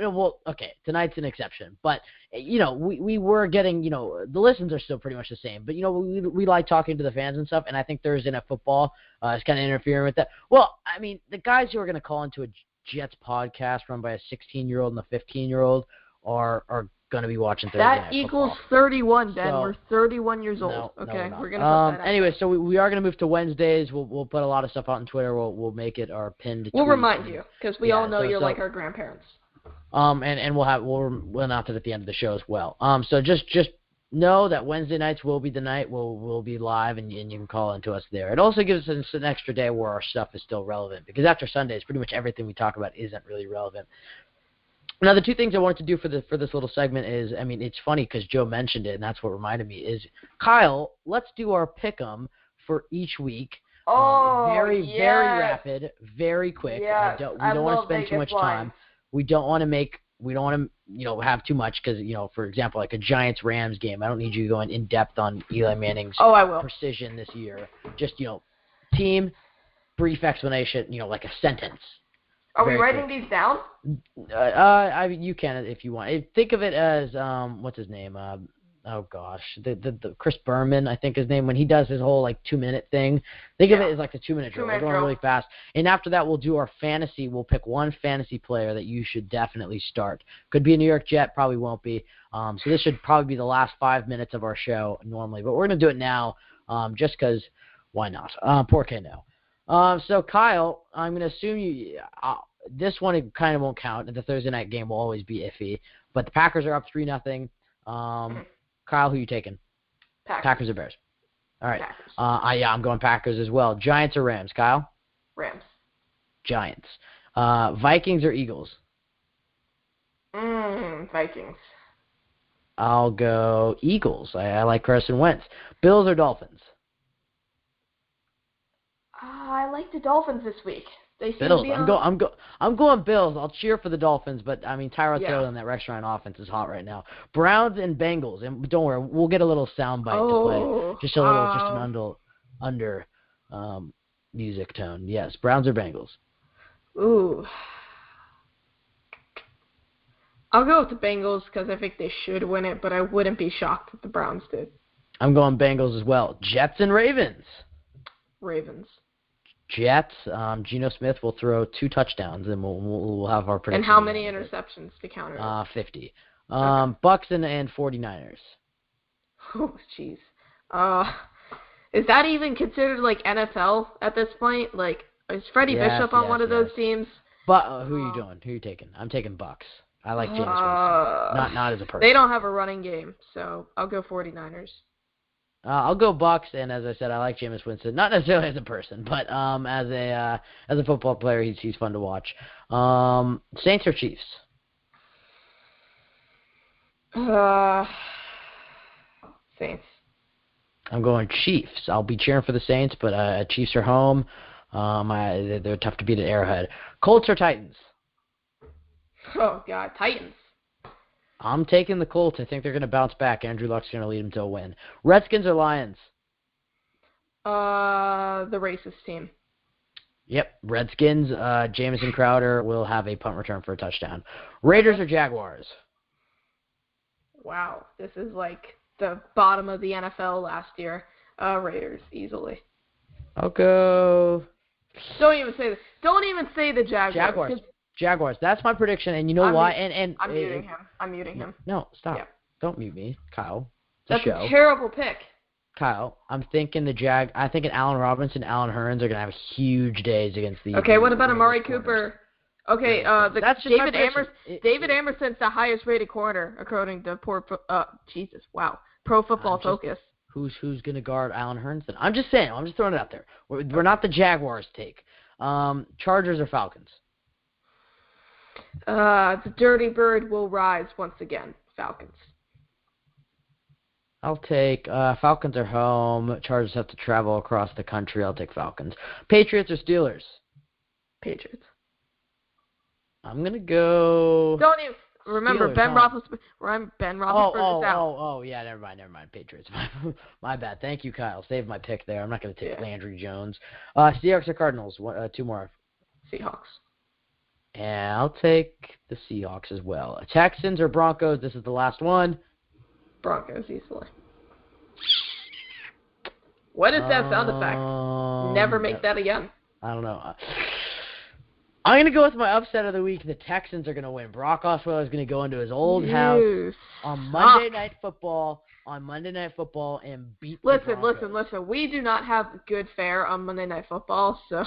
Well, okay, tonight's an exception, but we were getting the listens are still pretty much the same, but we like talking to the fans and stuff, and I think Thursday Night Football is kind of interfering with that. Well, I mean, the guys who are going to call into a Jets podcast run by a 16-year-old and a 15-year-old are going to be watching Thursday Night That equals Football. 31, Ben. So, we're 31 years old. No, okay, no, we're going to put that out. Anyway, so we are going to move to Wednesdays. We'll put a lot of stuff out on Twitter. We'll make it our pinned We'll tweet. remind you, because we all know you're like our grandparents. And we'll announce it at the end of the show as well. So just know that Wednesday nights will be the night we'll be live, and you can call into us there. It also gives us an extra day where our stuff is still relevant, because after Sundays, pretty much everything we talk about isn't really relevant. Now, the two things I wanted to do for this little segment is, I mean, it's funny because Joe mentioned it, and that's what reminded me, is, Kyle, let's do our pick-em for each week. Very rapid, very quick. Yes, we don't want to spend too much time. We don't want to have too much because, for example, like a Giants-Rams game, I don't need you going in-depth on Eli Manning's precision this year. Just, team, brief explanation, like a sentence. Are we writing these down? You can if you want. Think of it as what's his name? The Chris Berman, I think his name. When he does his whole 2-minute thing, think of it as like the 2-minute drill. We're going really fast, and after that, we'll do our fantasy. We'll pick one fantasy player that you should definitely start. Could be a New York Jet, probably won't be. So this should probably be the last 5 minutes of our show normally, but we're going to do it now, just because. Why not? Por qué no? So, Kyle, I'm going to assume this one it kind of won't count. The Thursday night game will always be iffy. But the Packers are up 3-0. Kyle, who you taking? Packers or Bears? All right. Packers. I'm going Packers as well. Giants or Rams? Kyle? Rams. Giants. Vikings or Eagles? Vikings. I'll go Eagles. I like Carson Wentz. Bills or Dolphins? I like the Dolphins this week. They seem Bills. to be I'm going Bills. I'll cheer for the Dolphins, but I mean Tyrod Taylor and that Rex Ryan offense is hot right now. Browns and Bengals, and don't worry, we'll get a little soundbite to play. Just an under music tone. Yes, Browns or Bengals. Ooh. I'll go with the Bengals because I think they should win it, but I wouldn't be shocked if the Browns did. I'm going Bengals as well. Jets and Ravens. Ravens. Jets. Geno Smith will throw 2 touchdowns, and we'll have our prediction. And how many interceptions to counter? 50. Bucks and 49ers. Oh, jeez. Is that even considered like NFL at this point? Like, is Freddie Bishop on one of those teams? But who are you doing? Who are you taking? I'm taking Bucks. I like James Winston. Not as a person. They don't have a running game, so I'll go 49ers. I'll go Bucks, and as I said, I like Jameis Winston. Not necessarily as a person, but as a football player, he's fun to watch. Saints or Chiefs? Saints. I'm going Chiefs. I'll be cheering for the Saints, but Chiefs are home. They're tough to beat at Arrowhead. Colts or Titans? Oh God, Titans. I'm taking the Colts. I think they're going to bounce back. Andrew Luck's going to lead them to a win. Redskins or Lions? The racist team. Yep, Redskins. Jamison Crowder will have a punt return for a touchdown. Raiders or Jaguars? Wow, this is like the bottom of the NFL last year. Raiders, easily. I'll go. Don't even say the Jaguars. Jaguars. That's my prediction, and you know why? I'm muting him. No, stop. Yeah. Don't mute me, Kyle. That's a terrible pick. Kyle, I'm thinking I'm thinking Allen Robinson, Allen Hearns are gonna have huge days against the. Okay, what about Amari Cooper? Okay, that's just David Emerson's the highest rated corner according to Pro Football Focus. Who's gonna guard Allen Hearns? I'm just saying. I'm just throwing it out there. We're not the Jaguars take. Chargers or Falcons? The Dirty Bird will rise once again. Falcons. I'll take Falcons are home. Chargers have to travel across the country. I'll take Falcons. Patriots or Steelers? Patriots. I'm gonna go. Don't even remember Steelers, Ben huh? Roethlisberger's out. Oh, yeah, never mind. Patriots. My bad. Thank you, Kyle. Save my pick there. I'm not gonna take Landry Jones. Seahawks or Cardinals? Two more. Seahawks. And I'll take the Seahawks as well. Texans or Broncos? This is the last one. Broncos easily. What is that sound effect? Never make that again. I don't know. I'm going to go with my upset of the week. The Texans are going to win. Brock Osweiler is going to go into his old house on Monday Night Football and beat the Broncos. Listen. We do not have good fare on Monday Night Football, so...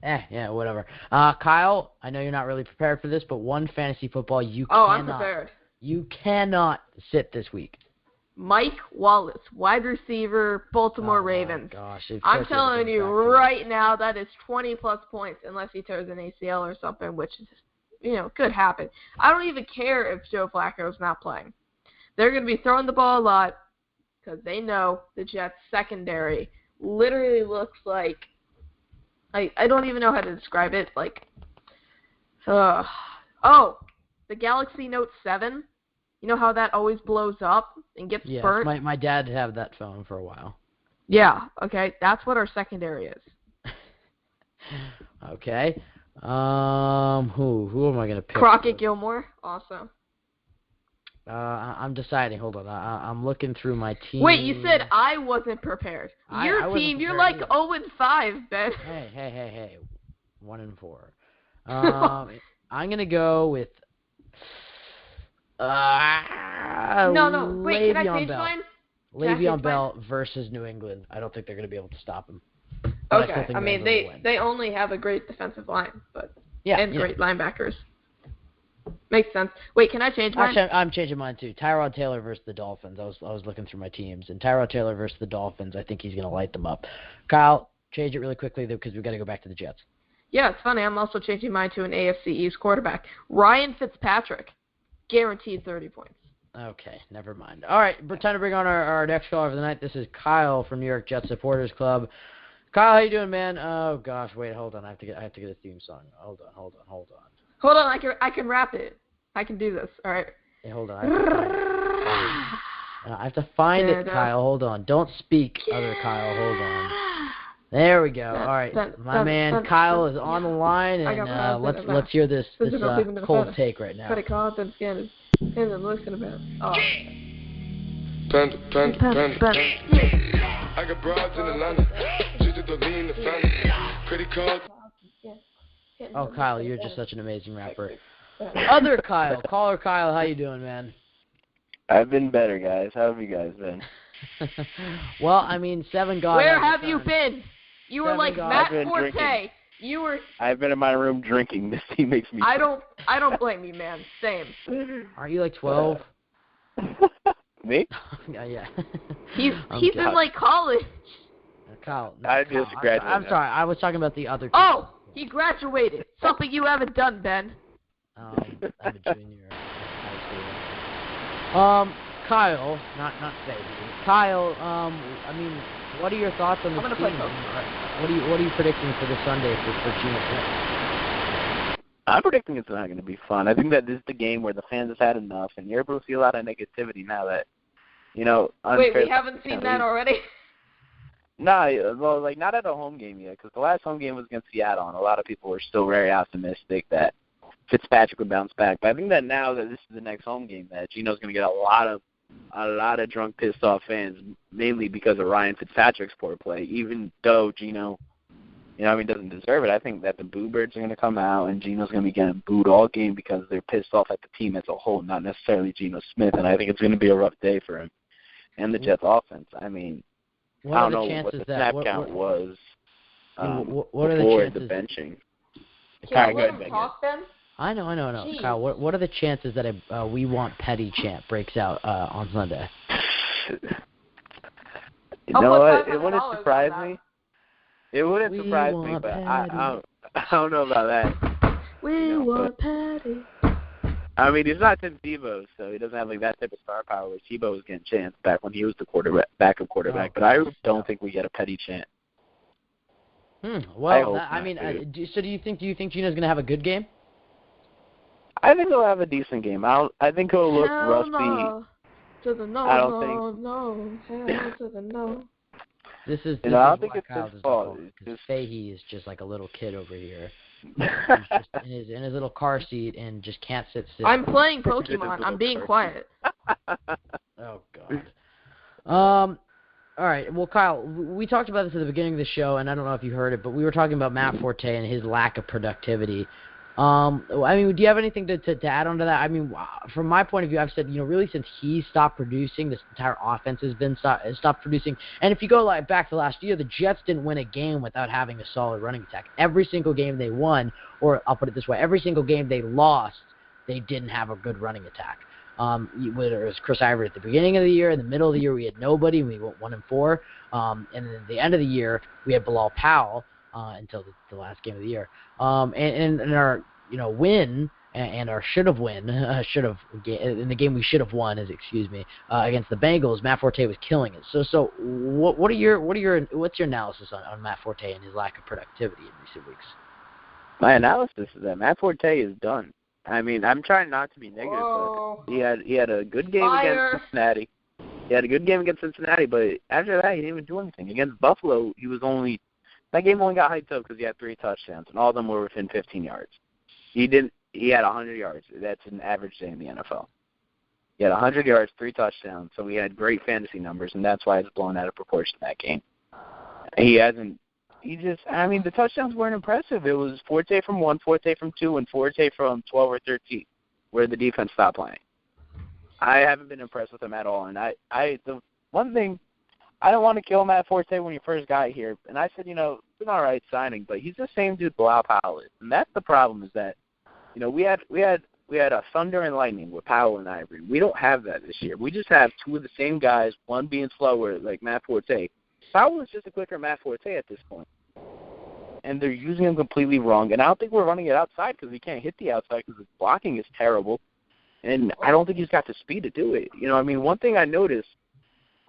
Yeah, whatever. Kyle, I know you're not really prepared for this, but one fantasy football I'm prepared. You cannot sit this week. Mike Wallace, wide receiver, Baltimore Ravens. Gosh, I'm telling you right now, that is 20-plus points unless he tears an ACL or something, which is, could happen. I don't even care if Joe Flacco's not playing. They're going to be throwing the ball a lot because they know the Jets' secondary literally looks like, I don't even know how to describe it. The Galaxy Note 7. You know how that always blows up and gets burnt? Yeah, my dad had that phone for a while. Yeah, okay. That's what our secondary is. Okay. Who am I going to pick? Crockett Gilmore, also. I'm deciding. Hold on. I'm looking through my team. Wait, you said I wasn't prepared. Your team, you're like 0-5, Ben. Hey. 1-4. I'm going to go with... No. Wait, can I change mine? Le'Veon Bell versus New England. I don't think they're going to be able to stop him. Okay. I mean, they only have a great defensive line, and great linebackers. Makes sense. Wait, can I change mine? Actually, I'm changing mine too. Tyrod Taylor versus the Dolphins. I was looking through my teams, and Tyrod Taylor versus the Dolphins. I think he's going to light them up. Kyle, change it really quickly because we've got to go back to the Jets. Yeah, it's funny. I'm also changing mine to an AFC East quarterback. Ryan Fitzpatrick. Guaranteed 30 points. Okay, never mind. All right, time to bring on our next caller of the night. This is Kyle from New York Jets Supporters Club. Kyle, how you doing, man? Oh gosh, wait, hold on. I have to get a theme song. Hold on. Hold on, I can rap it. I can do this. All right. Hey, hold on. I have to find it, Kyle. Hold on. Don't speak, other Kyle. Hold on. There we go. All right, my man Kyle is on the line, and let's hear this cold take right now. Credit cards and scanners, and then listen about. Panda. I got broads in Atlanta, just to lean the family. Credit cards. Oh, Kyle, you're just such an amazing rapper. Other Kyle, caller Kyle, how you doing, man? I've been better, guys. How have you guys been? Well, I mean, 7 God. Where have you been? You were like Matt Forte. Drinking. You were. I've been in my room drinking. This team makes me. I don't blame you, man. Same. Are you like 12? Me? Yeah. He's in like college. Kyle. I just graduated. I'm sorry. I was talking about the other. Oh, he graduated. Something you haven't done, Ben. I'm a junior in high school. Kyle, not Faye. Kyle, I mean, what are your thoughts on this team? What are you predicting for this Sunday for Geno Smith? I'm predicting it's not going to be fun. I think that this is the game where the fans have had enough, and you're able to see a lot of negativity now that, Wait, we haven't seen that already? No, well, not at a home game yet, because the last home game was against Seattle, and a lot of people were still very optimistic that Fitzpatrick would bounce back. But I think that now that this is the next home game, that Geno's going to get a lot of drunk, pissed off fans, mainly because of Ryan Fitzpatrick's poor play. Even though Geno, doesn't deserve it, I think that the boo birds are going to come out, and Geno's going to be getting booed all game because they're pissed off at the team as a whole, not necessarily Geno Smith. And I think it's going to be a rough day for him and the Jets offense. I mean, I don't know what the snap count was before the benching. Can you let him talk, Ben? I know. Jeez. Kyle, what are the chances that a We Want Petty chant breaks out on Sunday? You know what? It wouldn't surprise me. It wouldn't surprise me, but I don't know about that. We want Patty. I mean, he's not Tim Tebow, so he doesn't have that type of star power where Tebow was getting chants back when he was the backup quarterback. But I don't think we get a Petty chant. Well, so do you think Geno's going to have a good game? I think he'll have a decent game. I think he'll look rusty. No. To the no, I don't no, think. no, hell to the no. This is I don't think why it's Kyle his doesn't fault. vote, because It's just- Fahey is just like a little kid over here. He's just in his little car seat and just can't sit still. I'm playing Pokemon. I'm being quiet. Oh God. All right. Well, Kyle, we talked about this at the beginning of the show, and I don't know if you heard it, but we were talking about Matt Forte and his lack of productivity. I mean, do you have anything to add on to that? I mean, from my point of view, I've said, really since he stopped producing, this entire offense has been stopped producing. And if you go back to last year, the Jets didn't win a game without having a solid running attack. Every single game they won, or I'll put it this way, every single game they lost, they didn't have a good running attack. Whether it was Chris Ivory at the beginning of the year, in the middle of the year we had nobody, we went 1-4, and then at the end of the year we had Bilal Powell until the last game of the year. And our win and our should have win in the game we should have won against the Bengals, Matt Forte was killing it. So what's your analysis on Matt Forte and his lack of productivity in recent weeks? My analysis is that Matt Forte is done. I mean, I'm trying not to be negative, Whoa. but he had a good game against Cincinnati. But after that, he didn't even do anything. Against Buffalo, that game only got hyped up because he had 3 touchdowns, and all of them were within 15 yards. He had 100 yards. That's an average day in the NFL. He had 100 yards, 3 touchdowns, so he had great fantasy numbers, and that's why it's blown out of proportion that game. The touchdowns weren't impressive. It was Forte from 1, Forte from 2, and Forte from 12 or 13, where the defense stopped playing. I haven't been impressed with him at all. And the one thing, I don't want to kill Matt Forte when he first got here. And I said, it's an all right signing, but he's the same dude Bilal Powell is. And that's the problem is that, we had a thunder and lightning with Powell and Ivory. We don't have that this year. We just have 2 of the same guys, one being slower like Matt Forte. Powell is just a quicker Matt Forte at this point. And they're using him completely wrong. And I don't think we're running it outside because he can't hit the outside because his blocking is terrible. And I don't think he's got the speed to do it. One thing I noticed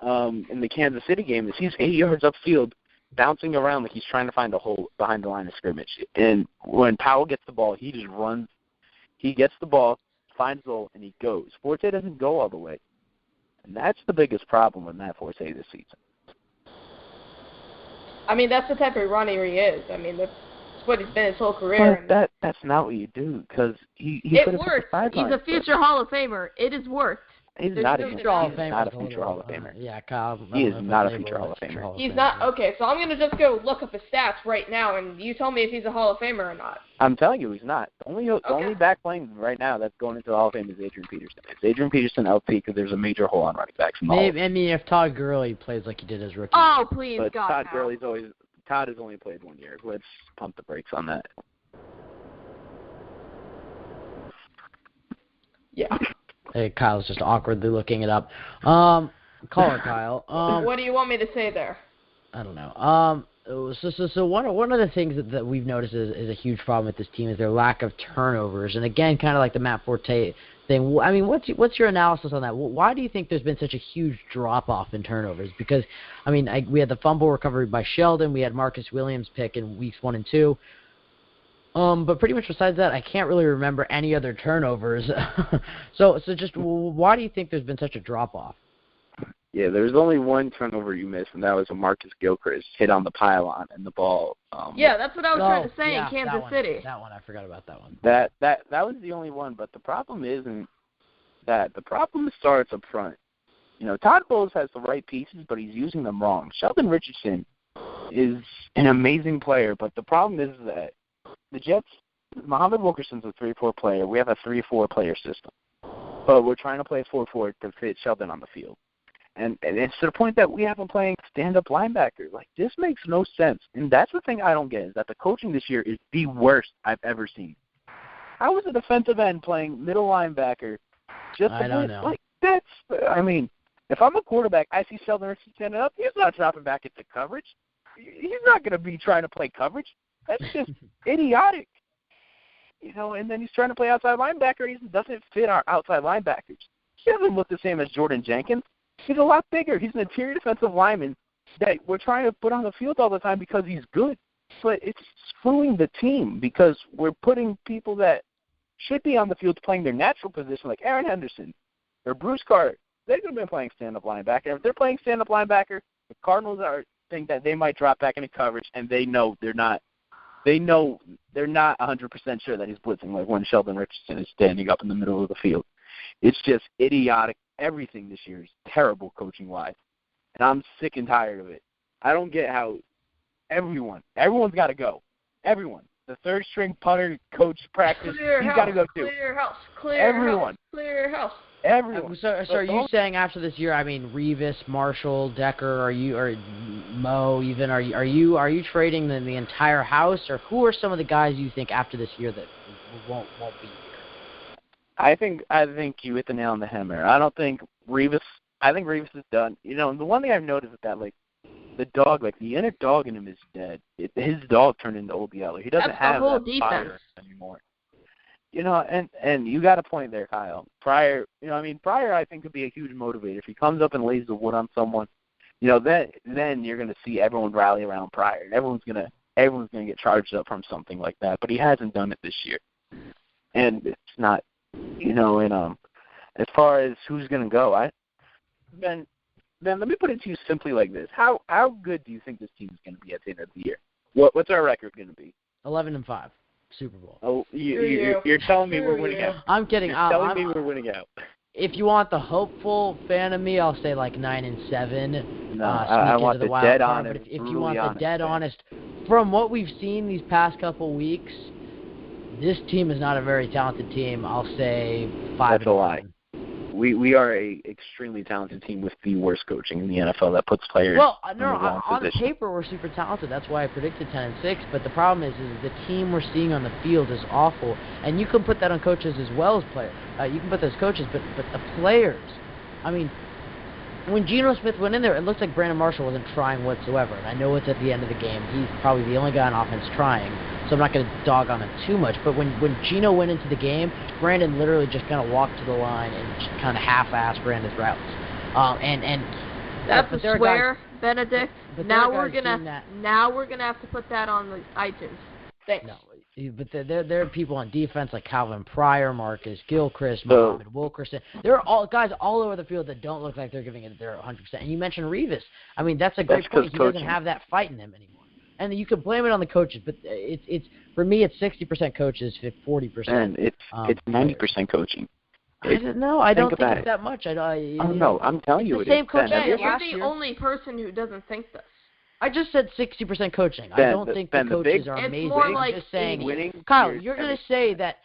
in the Kansas City game is he's 8 yards upfield bouncing around like he's trying to find a hole behind the line of scrimmage. And when Powell gets the ball, he just runs. He gets the ball, finds the hole, and he goes. Forte doesn't go all the way. And that's the biggest problem with Matt Forte this season. I mean, that's the type of runner he is. I mean, that's what he's been his whole career. But that's not what you do because he it works. He's a future Hall of Famer. It has worked. He's not a future Hall of Famer. Yeah, Kyle. He is not a future Hall of Famer. He's not. Okay, so I'm going to just go look up his stats right now, and you tell me if he's a Hall of Famer or not. I'm telling you he's not. The only back playing right now that's going into the Hall of Fame is Adrian Peterson. It's Adrian Peterson LP because there's a major hole on running backs. Maybe, I mean, if Todd Gurley plays like he did as rookie. Oh, please, but God. Todd has only played 1 year. Let's pump the brakes on that. Yeah. Hey, Kyle's just awkwardly looking it up. Call it, Kyle. What do you want me to say there? I don't know. So one of the things that we've noticed is a huge problem with this team is their lack of turnovers. And again, kind of like the Matt Forte thing. I mean, what's your analysis on that? Why do you think there's been such a huge drop-off in turnovers? Because, I mean, we had the fumble recovery by Sheldon. We had Marcus Williams pick in weeks 1 and 2. But pretty much besides that, I can't really remember any other turnovers. So just why do you think there's been such a drop-off? Yeah, there's only one turnover you missed, and that was a Marcus Gilchrist hit on the pylon and the ball. Yeah, that's what I was trying to say in Kansas City. That one, I forgot about that one. That was the only one, but the problem isn't that. The problem starts up front. Todd Bowles has the right pieces, but he's using them wrong. Sheldon Richardson is an amazing player, but the problem is that the Jets, Muhammad Wilkerson's a 3-4 player. We have a 3-4 player system, but we're trying to play 4-4 to fit Sheldon on the field. And it's to the point that we have him playing stand-up linebacker. Like, this makes no sense. And that's the thing I don't get, is that the coaching this year is the worst I've ever seen. How is a defensive end playing middle linebacker just I don't know. Like, if I'm a quarterback, I see Sheldon Richardson standing up, he's not dropping back into coverage. He's not going to be trying to play coverage. That's just idiotic. And then he's trying to play outside linebacker. He doesn't fit our outside linebackers. He doesn't look the same as Jordan Jenkins. He's a lot bigger. He's an interior defensive lineman that we're trying to put on the field all the time because he's good. But it's screwing the team because we're putting people that should be on the field playing their natural position, like Aaron Henderson or Bruce Carter. They could have been playing stand-up linebacker. If they're playing stand-up linebacker, the Cardinals think that they might drop back into coverage, and they know they're not 100% sure that he's blitzing, like when Sheldon Richardson is standing up in the middle of the field. It's just idiotic. Everything this year is terrible coaching-wise, and I'm sick and tired of it. I don't get how everyone's got to go. Everyone. The third-string punter coach practice, he's got to go too. Clear house. Everyone. So are you saying after this year? I mean, Revis, Marshall, Decker, or Mo, even are you trading the entire house, or who are some of the guys you think after this year that won't be here? I think you hit the nail on the head there. I don't think Revis. I think Revis is done. You know, the one thing I've noticed is that the dog, the inner dog in him is dead. His dog turned into Old Yeller. He doesn't have that fire anymore. You know, and you got a point there, Kyle. Pryor, I think could be a huge motivator. If he comes up and lays the wood on someone, then you're going to see everyone rally around Pryor, and everyone's going to get charged up from something like that. But he hasn't done it this year, and it's not, as far as who's going to go, Ben, let me put it to you simply like this: How good do you think this team is going to be at the end of the year? What's our record going to be? 11-5. Super Bowl. Oh, you're telling me we're winning out. I'm kidding. You're telling me we're winning out. If you want the hopeful fan of me, I'll say 9-7. No, I want the dead honest. But if you want the dead honest, from what we've seen these past couple weeks, this team is not a very talented team. I'll say 5-1. That's a lie. We are a extremely talented team with the worst coaching in the NFL that puts players in the wrong position. On paper we're super talented. That's why I predicted 10-6. But the problem is the team we're seeing on the field is awful. And you can put that on coaches as well as players. You can put those coaches, but the players. I mean, when Geno Smith went in there, it looked like Brandon Marshall wasn't trying whatsoever. And I know it's at the end of the game. He's probably the only guy on offense trying, so I'm not going to dog on him too much. But when Geno went into the game, Brandon literally just kind of walked to the line and just kind of half-assed ran his routes. That's a swear, Benedict. Now we're gonna have to put that on the iTunes. Thanks. No, but there are people on defense like Calvin Pryor, Marcus Gilchrist, Muhammad Wilkerson. There are all guys all over the field that don't look like they're giving it their 100%. And you mentioned Revis. I mean, that's a great point. He doesn't have that fight in him anymore. And you can blame it on the coaches, but it's for me it's 60% coaches, 40%. And it's 90% coaching. I don't know. I don't think it's that much. No, I'm telling you, it's the same coach. You're the only person who doesn't think this. I just said 60% coaching. I don't think the coaches are amazing. It's more like I'm just saying, winning. Kyle, you're going to say that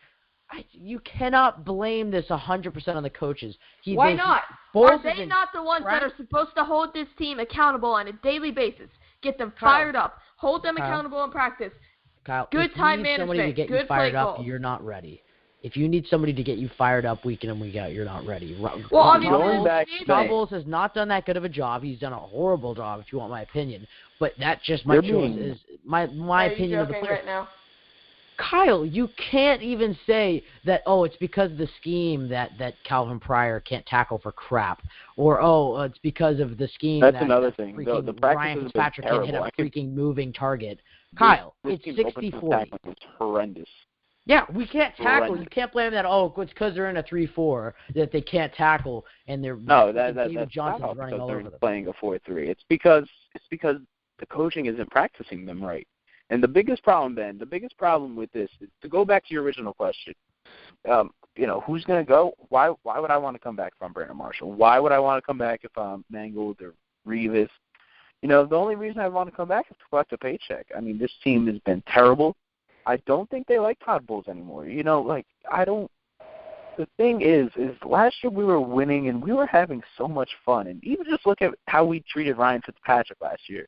you cannot blame this 100% on the coaches. Why not? Are they not the ones that are supposed to hold this team accountable on a daily basis? Get them fired up. Hold them accountable in practice. Kyle, good time management. Somebody to get you fired up, you're not ready. If you need somebody to get you fired up week in and week out, you're not ready. Bubbles has not done that good of a job. He's done a horrible job, if you want my opinion. But that's just my choice. Is my opinion of the player. Right now? Kyle, you can't even say that, it's because of the scheme that Calvin Pryor can't tackle for crap. Or, it's because of the scheme that's another thing. The Ryan Fitzpatrick can't hit a freaking moving target. Kyle, it's 60-40. It's horrendous. Yeah, we can't tackle. You can't blame that. It's because they're in a 3-4 that they can't tackle, and they're that's Johnson's running all over them. Playing a 4-3. It's because the coaching isn't practicing them right. And the biggest problem, Ben, with this is to go back to your original question. Who's going to go? Why would I want to come back from Brandon Marshall? Why would I want to come back if I'm Mangold or Revis? The only reason I want to come back is to collect a paycheck. I mean, this team has been terrible. I don't think they like Todd Bowles anymore. I don't. The thing is last year we were winning and we were having so much fun. And even just look at how we treated Ryan Fitzpatrick last year.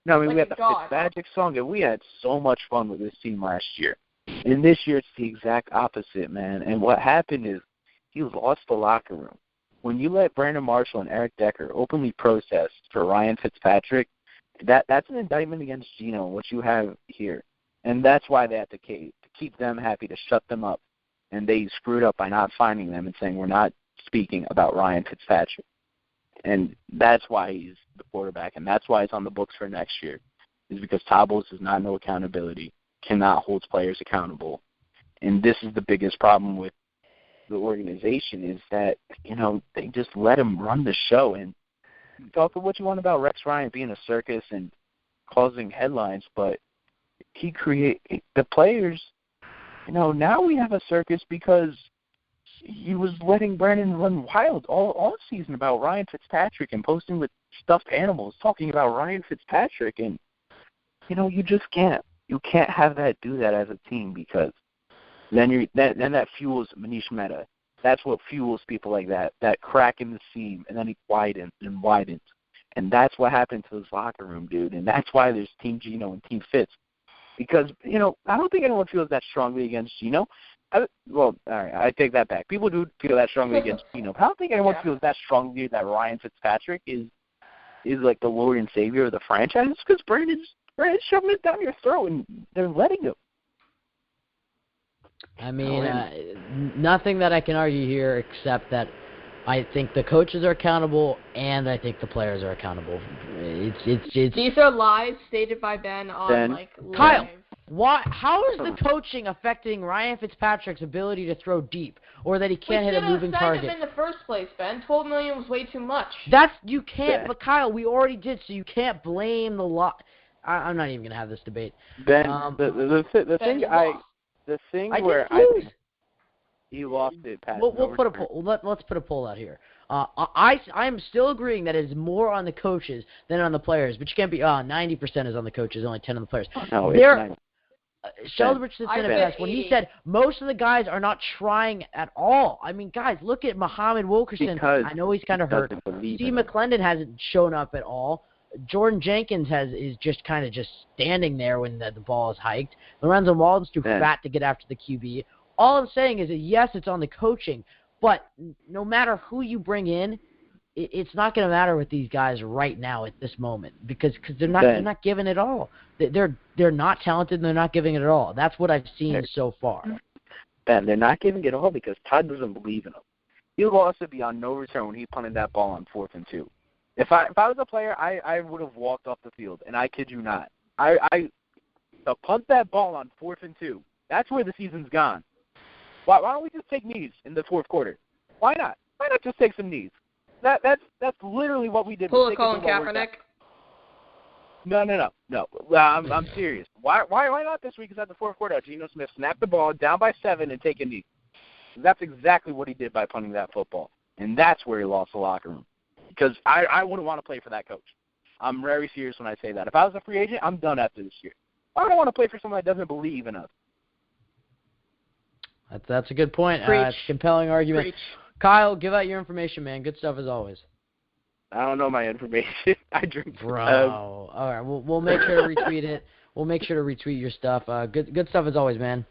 We had the Fitzmagic song, and we had so much fun with this team last year. And this year it's the exact opposite, man. And what happened is he lost the locker room. When you let Brandon Marshall and Eric Decker openly protest for Ryan Fitzpatrick, that's an indictment against Geno, what you have here. And that's why they have to keep them happy, to shut them up. And they screwed up by not finding them and saying, we're not speaking about Ryan Fitzpatrick. And that's why he's the quarterback, and that's why it's on the books for next year, is because Todd Bowles does not know accountability, cannot hold players accountable, And this is the biggest problem with the organization is that, they just let him run the show. And talk what you want about Rex Ryan being a circus and causing headlines, but the players, now we have a circus because he was letting Brandon run wild all season about Ryan Fitzpatrick and posting with stuffed animals, talking about Ryan Fitzpatrick. And, you just can't have that do that as a team, because then that fuels Manish Mehta. That's what fuels people like that crack in the seam, and then he widens and widens. And that's what happened to this locker room, dude. And that's why there's Team Geno and Team Fitz. Because, I don't think anyone feels that strongly against Geno. All right, I take that back. People do feel that strongly against Geno. But I don't think anyone feels that strongly that Ryan Fitzpatrick is like the Lord and Savior of the franchise. It's because Brandon's shoving it down your throat, and they're letting him. I mean, nothing that I can argue here except that I think the coaches are accountable, and I think the players are accountable. It's These are lies stated by Ben on live. Kyle, how is the coaching affecting Ryan Fitzpatrick's ability to throw deep, or that he can't hit a moving target? We should have signed him in the first place, Ben. $12 million was way too much. You can't. But Kyle, we already did, so you can't blame the lot. I'm not even gonna have this debate. Ben, the thing where I think he lost it. Let's put a poll out here. I'm still agreeing that it's more on the coaches than on the players, but you can't be 90% is on the coaches, only 10 on the players. No, it's 90. Sheldon Richardson said it best when he said most of the guys are not trying at all. I mean, guys, look at Muhammad Wilkerson. Because I know he's kind of hurt. Steve McClendon hasn't shown up at all. Jordan Jenkins is just kind of standing there when the ball is hiked. Lorenzo Walden's too fat to get after the QB. All I'm saying is that, yes, it's on the coaching, but no matter who you bring in, it's not going to matter with these guys right now at this moment because they're not giving it all. They're not talented and they're not giving it at all. That's what I've seen so far. Ben, they're not giving it all because Todd doesn't believe in them. He'll also be on no return when he punted that ball on 4th and 2. If I was a player, I would have walked off the field, and I kid you not. To punt that ball on 4th and 2, that's where the season's gone. Why don't we just take knees in the fourth quarter? Why not? Why not just take some knees? That's literally what we did. Pull a Colin Kaepernick. No. I'm serious. Why not this week? Is at the fourth quarter, Geno Smith snapped the ball down by 7 and take a knee. That's exactly what he did by punting that football, and that's where he lost the locker room. Because I wouldn't want to play for that coach. I'm very serious when I say that. If I was a free agent, I'm done after this year. I don't want to play for someone that doesn't believe in us. That's a good point. It's a compelling argument. Preach. Kyle, give out your information, man. Good stuff as always. I don't know my information. I drink. Bro. All right. We'll make sure to retweet it. We'll make sure to retweet your stuff. Good stuff as always, man.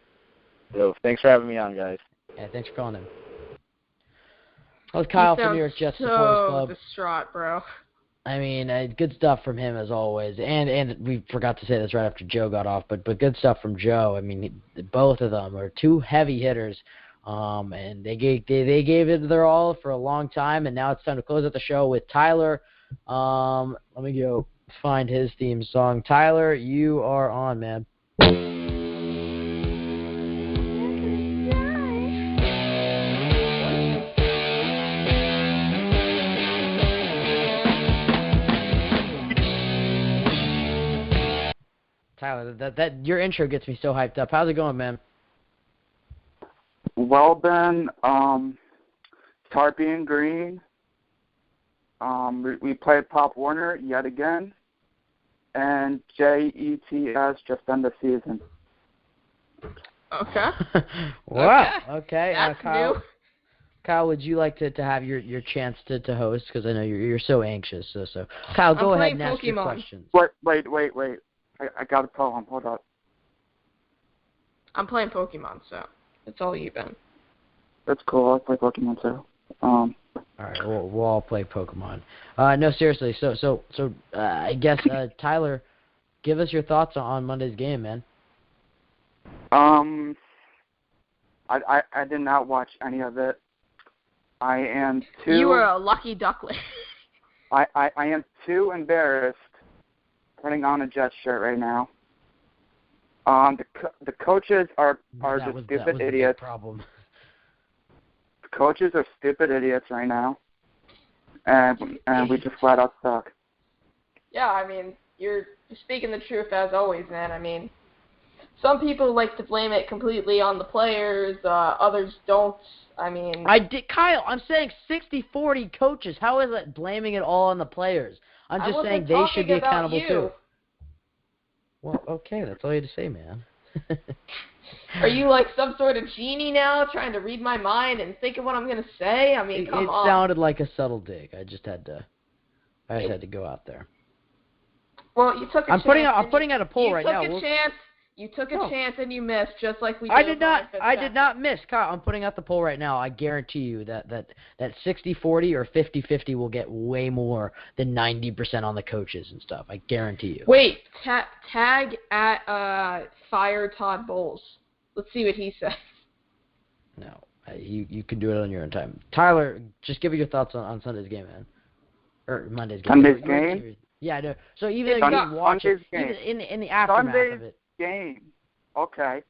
Yo, thanks for having me on, guys. Yeah, thanks for calling in. That was Kyle from New York Jets Supporters Club. Distraught, bro. I mean, good stuff from him as always. And we forgot to say this right after Joe got off, but good stuff from Joe. I mean, both of them are two heavy hitters, and they gave it their all for a long time. And now it's time to close out the show with Tyler. Let me go find his theme song. Tyler, you are on, man. Tyler, that your intro gets me so hyped up. How's it going, man? Well, Ben, Tarpey and Green. We played Pop Warner yet again, and JETS just ended the season. Okay. Wow. Okay. That's Kyle, new. Kyle, would you like to have your chance to host? Because I know you're so anxious. So Kyle, go ahead and ask your questions. Wait. I got a poem. Hold up. I'm playing Pokemon, so it's all you, Ben. That's cool. I play Pokemon too. All right, we'll all play Pokemon. No, seriously. So I guess Tyler, give us your thoughts on Monday's game, man. I did not watch any of it. I am too. You were a lucky duckling. I am too embarrassed putting on a Jets shirt right now. The coaches are that just was stupid the idiots. problem. The coaches are stupid idiots right now, and we just flat out suck. Yeah, I mean, you're speaking the truth as always, man. I mean, some people like to blame it completely on the players, others don't. I mean, Kyle, I'm saying 60-40 coaches. How is that blaming it all on the players? I'm just saying they should be accountable too. Well, okay, that's all you had to say, man. Are you like some sort of genie now, trying to read my mind and think of what I'm going to say? I mean, come on. It sounded like a subtle dig. I just had to go out there. Well, you took a chance. I'm putting out a poll right now. You took a chance and you missed, just like we did. I did not miss, Kyle. I'm putting out the poll right now. I guarantee you that 60-40 or 50-50 will get way more than 90% on the coaches and stuff. I guarantee you. Wait, tag at Fire Todd Bowles. Let's see what he says. No, you can do it on your own time. Tyler, just give me your thoughts on Sunday's game, man. Or Monday's game. Sunday's game? Yeah, I know. So even though you didn't watch it, even in the aftermath of it. Game. Okay.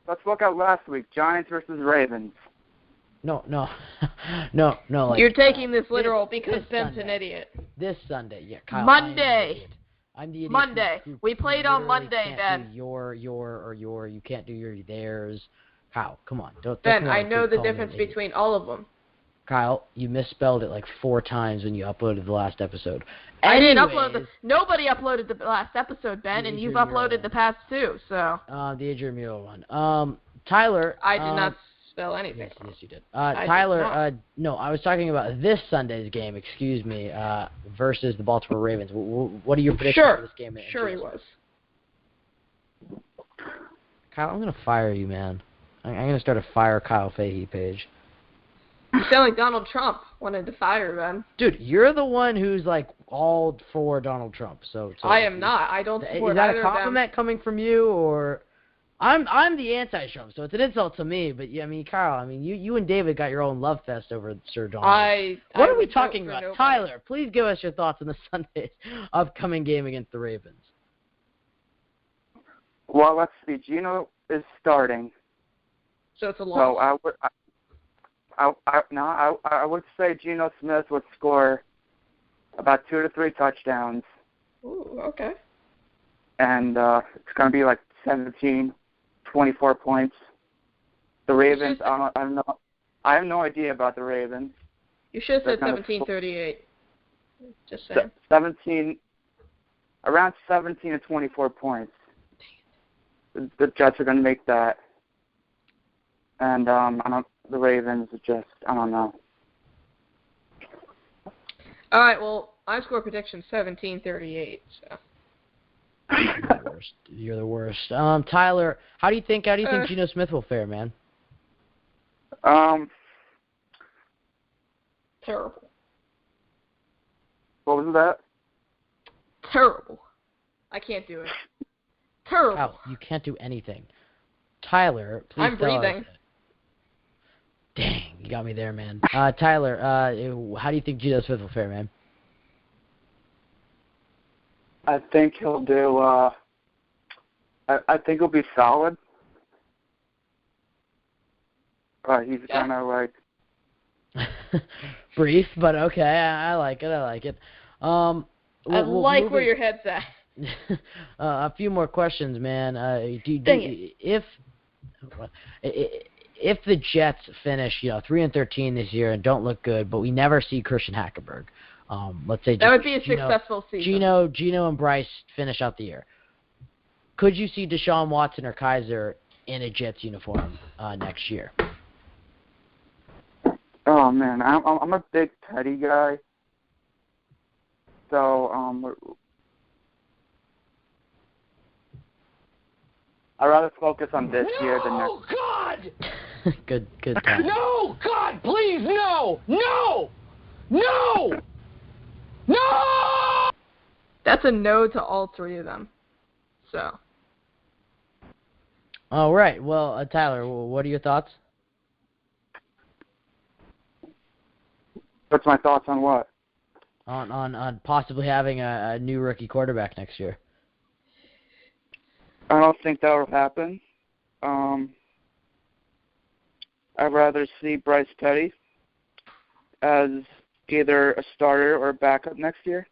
Let's look at last week. Giants versus Ravens. No. Like, you're taking this literal because Ben's an idiot. This Sunday, yeah, Kyle. Monday. I'm the idiot. Monday. We played on Monday, Ben. You can't do your theirs. Kyle, come on. Don't Ben, I know the difference between all of them. Kyle, you misspelled it like 4 times when you uploaded the last episode. I didn't upload nobody uploaded the last episode, Ben, and you've uploaded the past 2, so. The Adrian Mural one. Tyler. I did not spell anything. Yes, you did. Tyler, no, I was talking about this Sunday's game, excuse me, versus the Baltimore Ravens. What are your predictions for this game? Sure he was. Kyle, I'm going to fire you, man. I'm going to start a Fire Kyle Fahey page. You sound like Donald Trump wanted to fire Ben. Dude, you're the one who's like all for Donald Trump. So I am not. I don't support either of them. Is that a compliment coming from you, or I'm the anti-Trump, so it's an insult to me. But yeah, I mean, Kyle, you and David got your own love fest over Sir Donald. What are we talking about? Nobody. Tyler, please give us your thoughts on the Sunday's upcoming game against the Ravens. Well, let's see. Geno is starting. So it's a loss. So I would say Geno Smith would score about 2 to 3 touchdowns. Ooh, okay. And it's going to be like 17, 24 points. The Ravens, I have no idea about the Ravens. You should have said 17-38. Just saying. Around 17 to 24 points. The Jets are going to make that. And the Ravens are just, I don't know. All right, well, I score prediction 17-38. So. You're the worst. Tyler, how do you think Geno Smith will fare, man? Terrible. What was that? Terrible. I can't do it. Terrible. Wow, you can't do anything. Tyler, please I'm breathing. Us. Dang, you got me there, man. Tyler, how do you think Geno Smith will fare, man? I think he'll do. I think he'll be solid. He's kind of like brief, but okay. I like it. I like where your head's at. A few more questions, man. If the Jets finish, 3-13 this year and don't look good, but we never see Christian Hackenberg, let's say that would be a successful season. Geno and Bryce finish out the year. Could you see Deshaun Watson or Kaiser in a Jets uniform next year? Oh man, I'm a big Teddy guy, so I'd rather focus on this year than next. Oh God! Good time. No, God, please, no! That's a no to all 3 of them. So. All right. Well, Tyler, what are your thoughts? What's my thoughts on what? On possibly having a new rookie quarterback next year. I don't think that will happen. I'd rather see Bryce Petty as either a starter or a backup next year,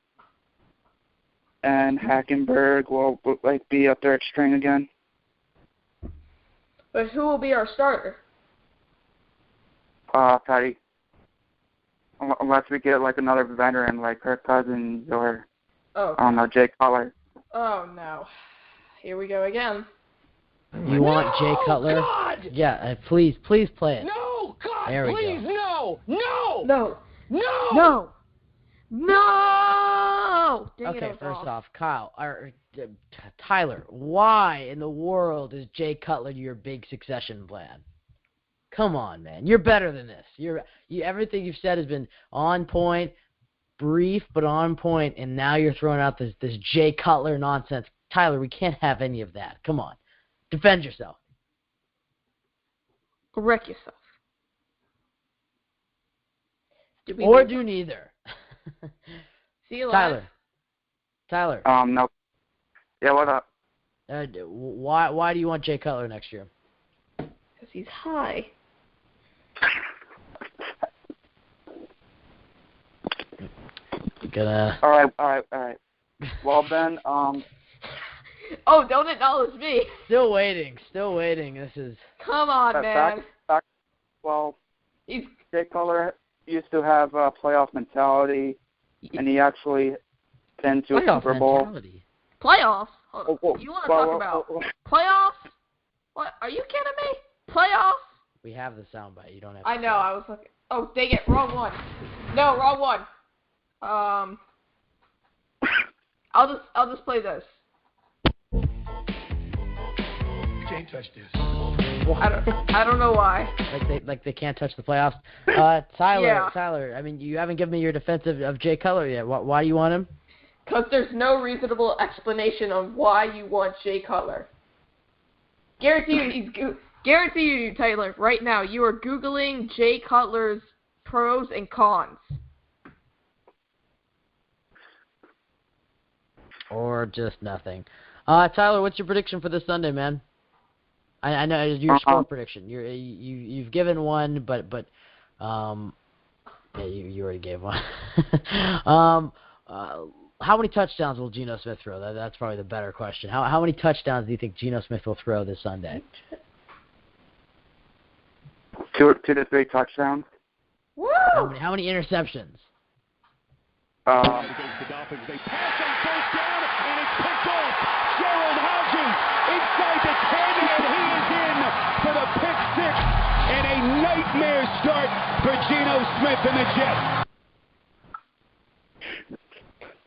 and Hackenberg will be up there at string again. But who will be our starter? Petty. Unless we get another veteran like Kirk Cousins or Jay Cutler. Oh no! Here we go again. You want Jay Cutler? God! Yeah, please play it. No! God, There we please, go. no! No! No! No! No! No! Dang it, Okay, I was first off. off, Tyler, why in the world is Jay Cutler your big succession plan? Come on, man. You're better than this. Everything you've said has been on point, brief but on point, and now you're throwing out this Jay Cutler nonsense. Tyler, we can't have any of that. Come on. Defend yourself. Wreck yourself. Or do neither. See you later. Tyler. No. Yeah, what up? Why do you want Jay Cutler next year? Because he's high. All right. Well, Ben, Oh, don't acknowledge me. Still waiting. This is... Come on, man. Jay Cutler used to have a playoff mentality, and he actually been to a Super Bowl. Mentality. Playoffs? Hold on. You want to talk about playoffs? What? Are you kidding me? Playoffs? We have the soundbite. You don't have to I know. I was like, oh, dang it. Wrong one. No, wrong one. I'll just play this. Can't touch this. I don't know why. Like they can't touch the playoffs. Tyler, Yeah. Tyler. I mean, you haven't given me your defense of Jay Cutler yet. Why do you want him? Because there's no reasonable explanation on why you want Jay Cutler. Guarantee you, Taylor, right now, you are Googling Jay Cutler's pros and cons. Or just nothing. Tyler, what's your prediction for this Sunday, man? I know your score prediction. You've given one, but yeah, you already gave one. How many touchdowns will Geno Smith throw? That's probably the better question. How many touchdowns do you think Geno Smith will throw this Sunday? 2 to 3 touchdowns. Woo! How many interceptions? Against the Dolphins, they pass on first down, and it's picked off. Gerald Hodgins inside the 10, and he is in for the pick 6, and a nightmare start for Geno Smith and the Jets.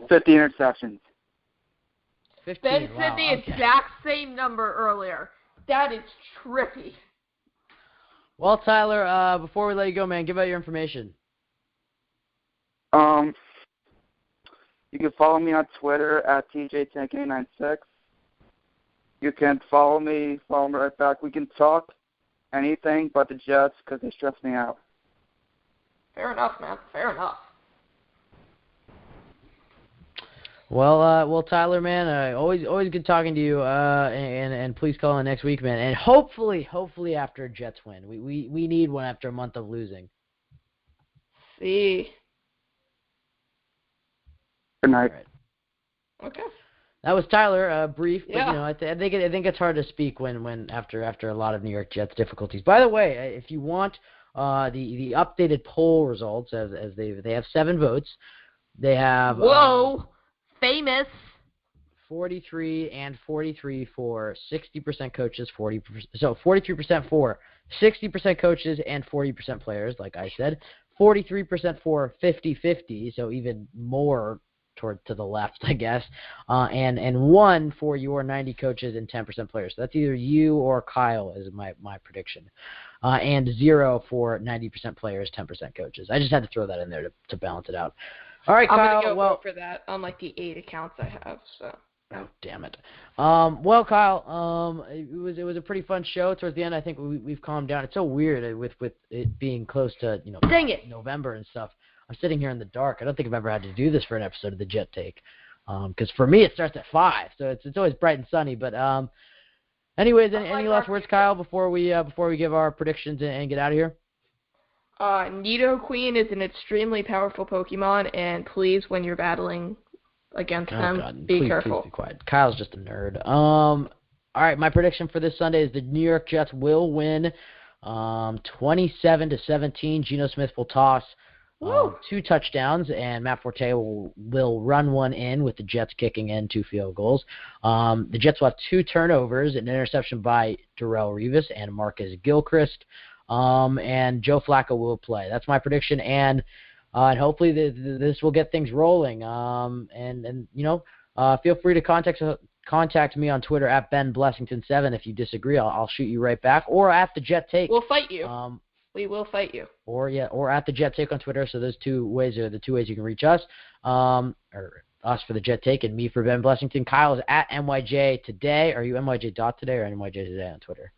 50 interceptions. 15. Ben said Wow, the okay. exact same number earlier. That is trippy. Well, Tyler, before we let you go, man, give out your information. You can follow me on Twitter at thejettake96. You can follow me right back. We can talk anything but the Jets because they stress me out. Fair enough, man. Fair enough. Well, Tyler, man, always good talking to you. And please call in next week, man. And hopefully after a Jets win, we need one after a month of losing. See. Good night. All right. Okay. That was Tyler. Brief, but Yeah. I think it's hard to speak when after a lot of New York Jets difficulties. By the way, if you want the updated poll results, as they have 7 votes, they have Famous. 43 and 43 for 60% coaches, 43% for 60% coaches and 40% players, like I said. 43% for 50-50, so even more to the left, I guess. And 1 for your 90 coaches and 10% players. So that's either you or Kyle is my prediction. And 0 for 90% players, 10% coaches. I just had to throw that in there to balance it out. All right, I'm Kyle. gonna go vote for that on like the 8 accounts I have. So. Oh, damn it. Well, Kyle, it was a pretty fun show. Towards the end, I think we've calmed down. It's so weird with it being close to Dang it. November and stuff. I'm sitting here in the dark. I don't think I've ever had to do this for an episode of the Jet Take. Because for me it starts at 5, so it's always bright and sunny. But Anyways, any last words, Kyle, before we give our predictions and get out of here? Nidoqueen is an extremely powerful Pokemon, and please, when you're battling against them, be careful. Please be quiet. Kyle's just a nerd. All right, my prediction for this Sunday is the New York Jets will win 27-17. Geno Smith will toss 2 touchdowns, and Matt Forte will run one in with the Jets kicking in 2 field goals. The Jets will have 2 turnovers, an interception by Darrelle Revis and Marcus Gilchrist, and Joe Flacco will play. That's my prediction, and hopefully this will get things rolling. Feel free to contact me on Twitter at BenBlessington7 if you disagree. I'll shoot you right back, or at the Jet Take. We'll fight you. We will fight you. Or at the Jet Take on Twitter. So those 2 ways are the 2 ways you can reach us. Or us for the Jet Take and me for Ben Blessington. Kyle is at NYJ Today. Are you NYJ Today or NYJ Today on Twitter?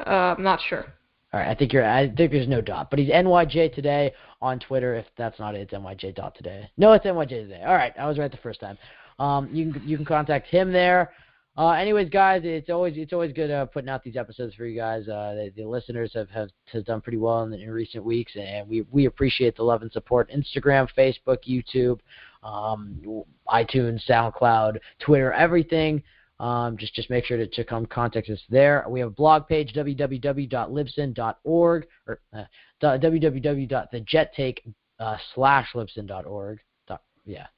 I'm not sure. All right, I think there's no dot, but he's NYJ Today on Twitter. If that's not it, it's NYJ Today. No, it's NYJ Today. All right, I was right the first time. You can contact him there. Anyways, guys, it's always good putting out these episodes for you guys. The listeners have done pretty well in recent weeks, and we appreciate the love and support. Instagram, Facebook, YouTube, iTunes, SoundCloud, Twitter, everything. Just make sure to come contact us there. We have a blog page, www.libsyn.org or www.thejettake/libsyn.org.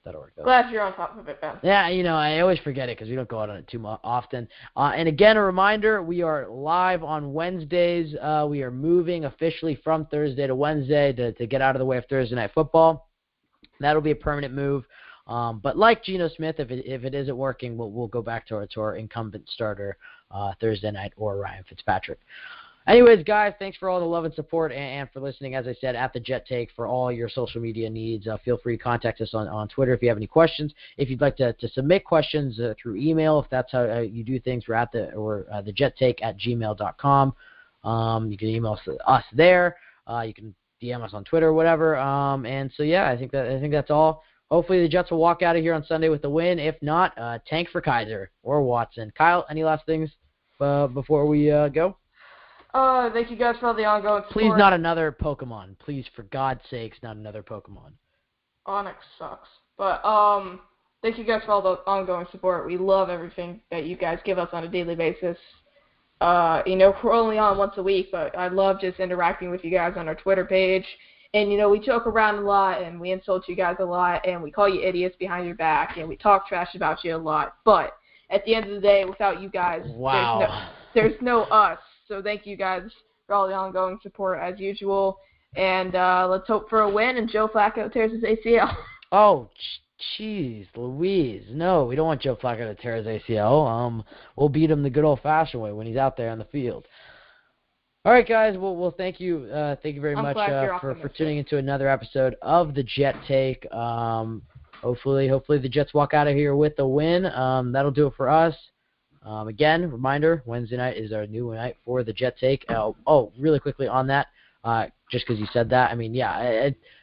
.org. Glad you're on top of it, Ben. Yeah, I always forget it because we don't go out on it too often. And again, a reminder, we are live on Wednesdays. We are moving officially from Thursday to Wednesday to get out of the way of Thursday Night Football. That'll be a permanent move. But like Geno Smith, if it isn't working, we'll go back to our incumbent starter Thursday night, or Ryan Fitzpatrick. Anyways, guys, thanks for all the love and support and for listening. As I said, at the Jet Take for all your social media needs. Feel free to contact us on Twitter if you have any questions. If you'd like to submit questions through email, if that's how you do things, we're at thejettake@gmail.com. You can email us there. You can DM us on Twitter, whatever. And so I think that's all. Hopefully the Jets will walk out of here on Sunday with a win. If not, tank for Kaiser or Watson. Kyle, any last things before we go? Thank you guys for all the ongoing support. Please, not another Pokemon. Please, for God's sakes, not another Pokemon. Onyx sucks. But thank you guys for all the ongoing support. We love everything that you guys give us on a daily basis. We're only on once a week, but I love just interacting with you guys on our Twitter page. And, we joke around a lot, and we insult you guys a lot, and we call you idiots behind your back, and we talk trash about you a lot. But at the end of the day, without you guys, there's no us. So thank you guys for all the ongoing support as usual. And let's hope for a win, and Joe Flacco tears his ACL. Oh, jeez, Louise. No, we don't want Joe Flacco to tear his ACL. We'll beat him the good oldfashioned way when he's out there on the field. All right, guys. Well, thank you. Thank you very much for tuning into another episode of the Jet Take. Hopefully the Jets walk out of here with a win. That'll do it for us. Again, reminder: Wednesday night is our new night for the Jet Take. Really quickly on that, just because you said that. I mean,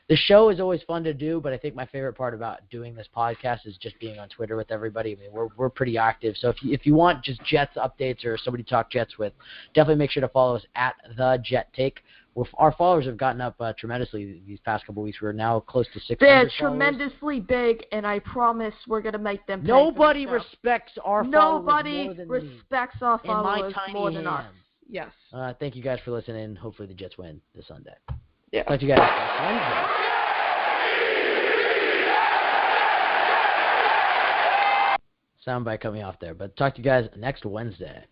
the show is always fun to do, but I think my favorite part about doing this podcast is just being on Twitter with everybody. I mean, we're pretty active. So if you want just Jets updates or somebody to talk Jets with, definitely make sure to follow us at the Jet Take. Our followers have gotten up tremendously these past couple weeks. We're now close to 600 They're tremendously big, and I promise we're going to make them pay. Nobody respects our followers more than Nobody respects our followers more than us. Yes. Thank you guys for listening. Hopefully the Jets win this Sunday. Yeah. Talk to you guys next Wednesday. Soundbite coming off there, but talk to you guys next Wednesday.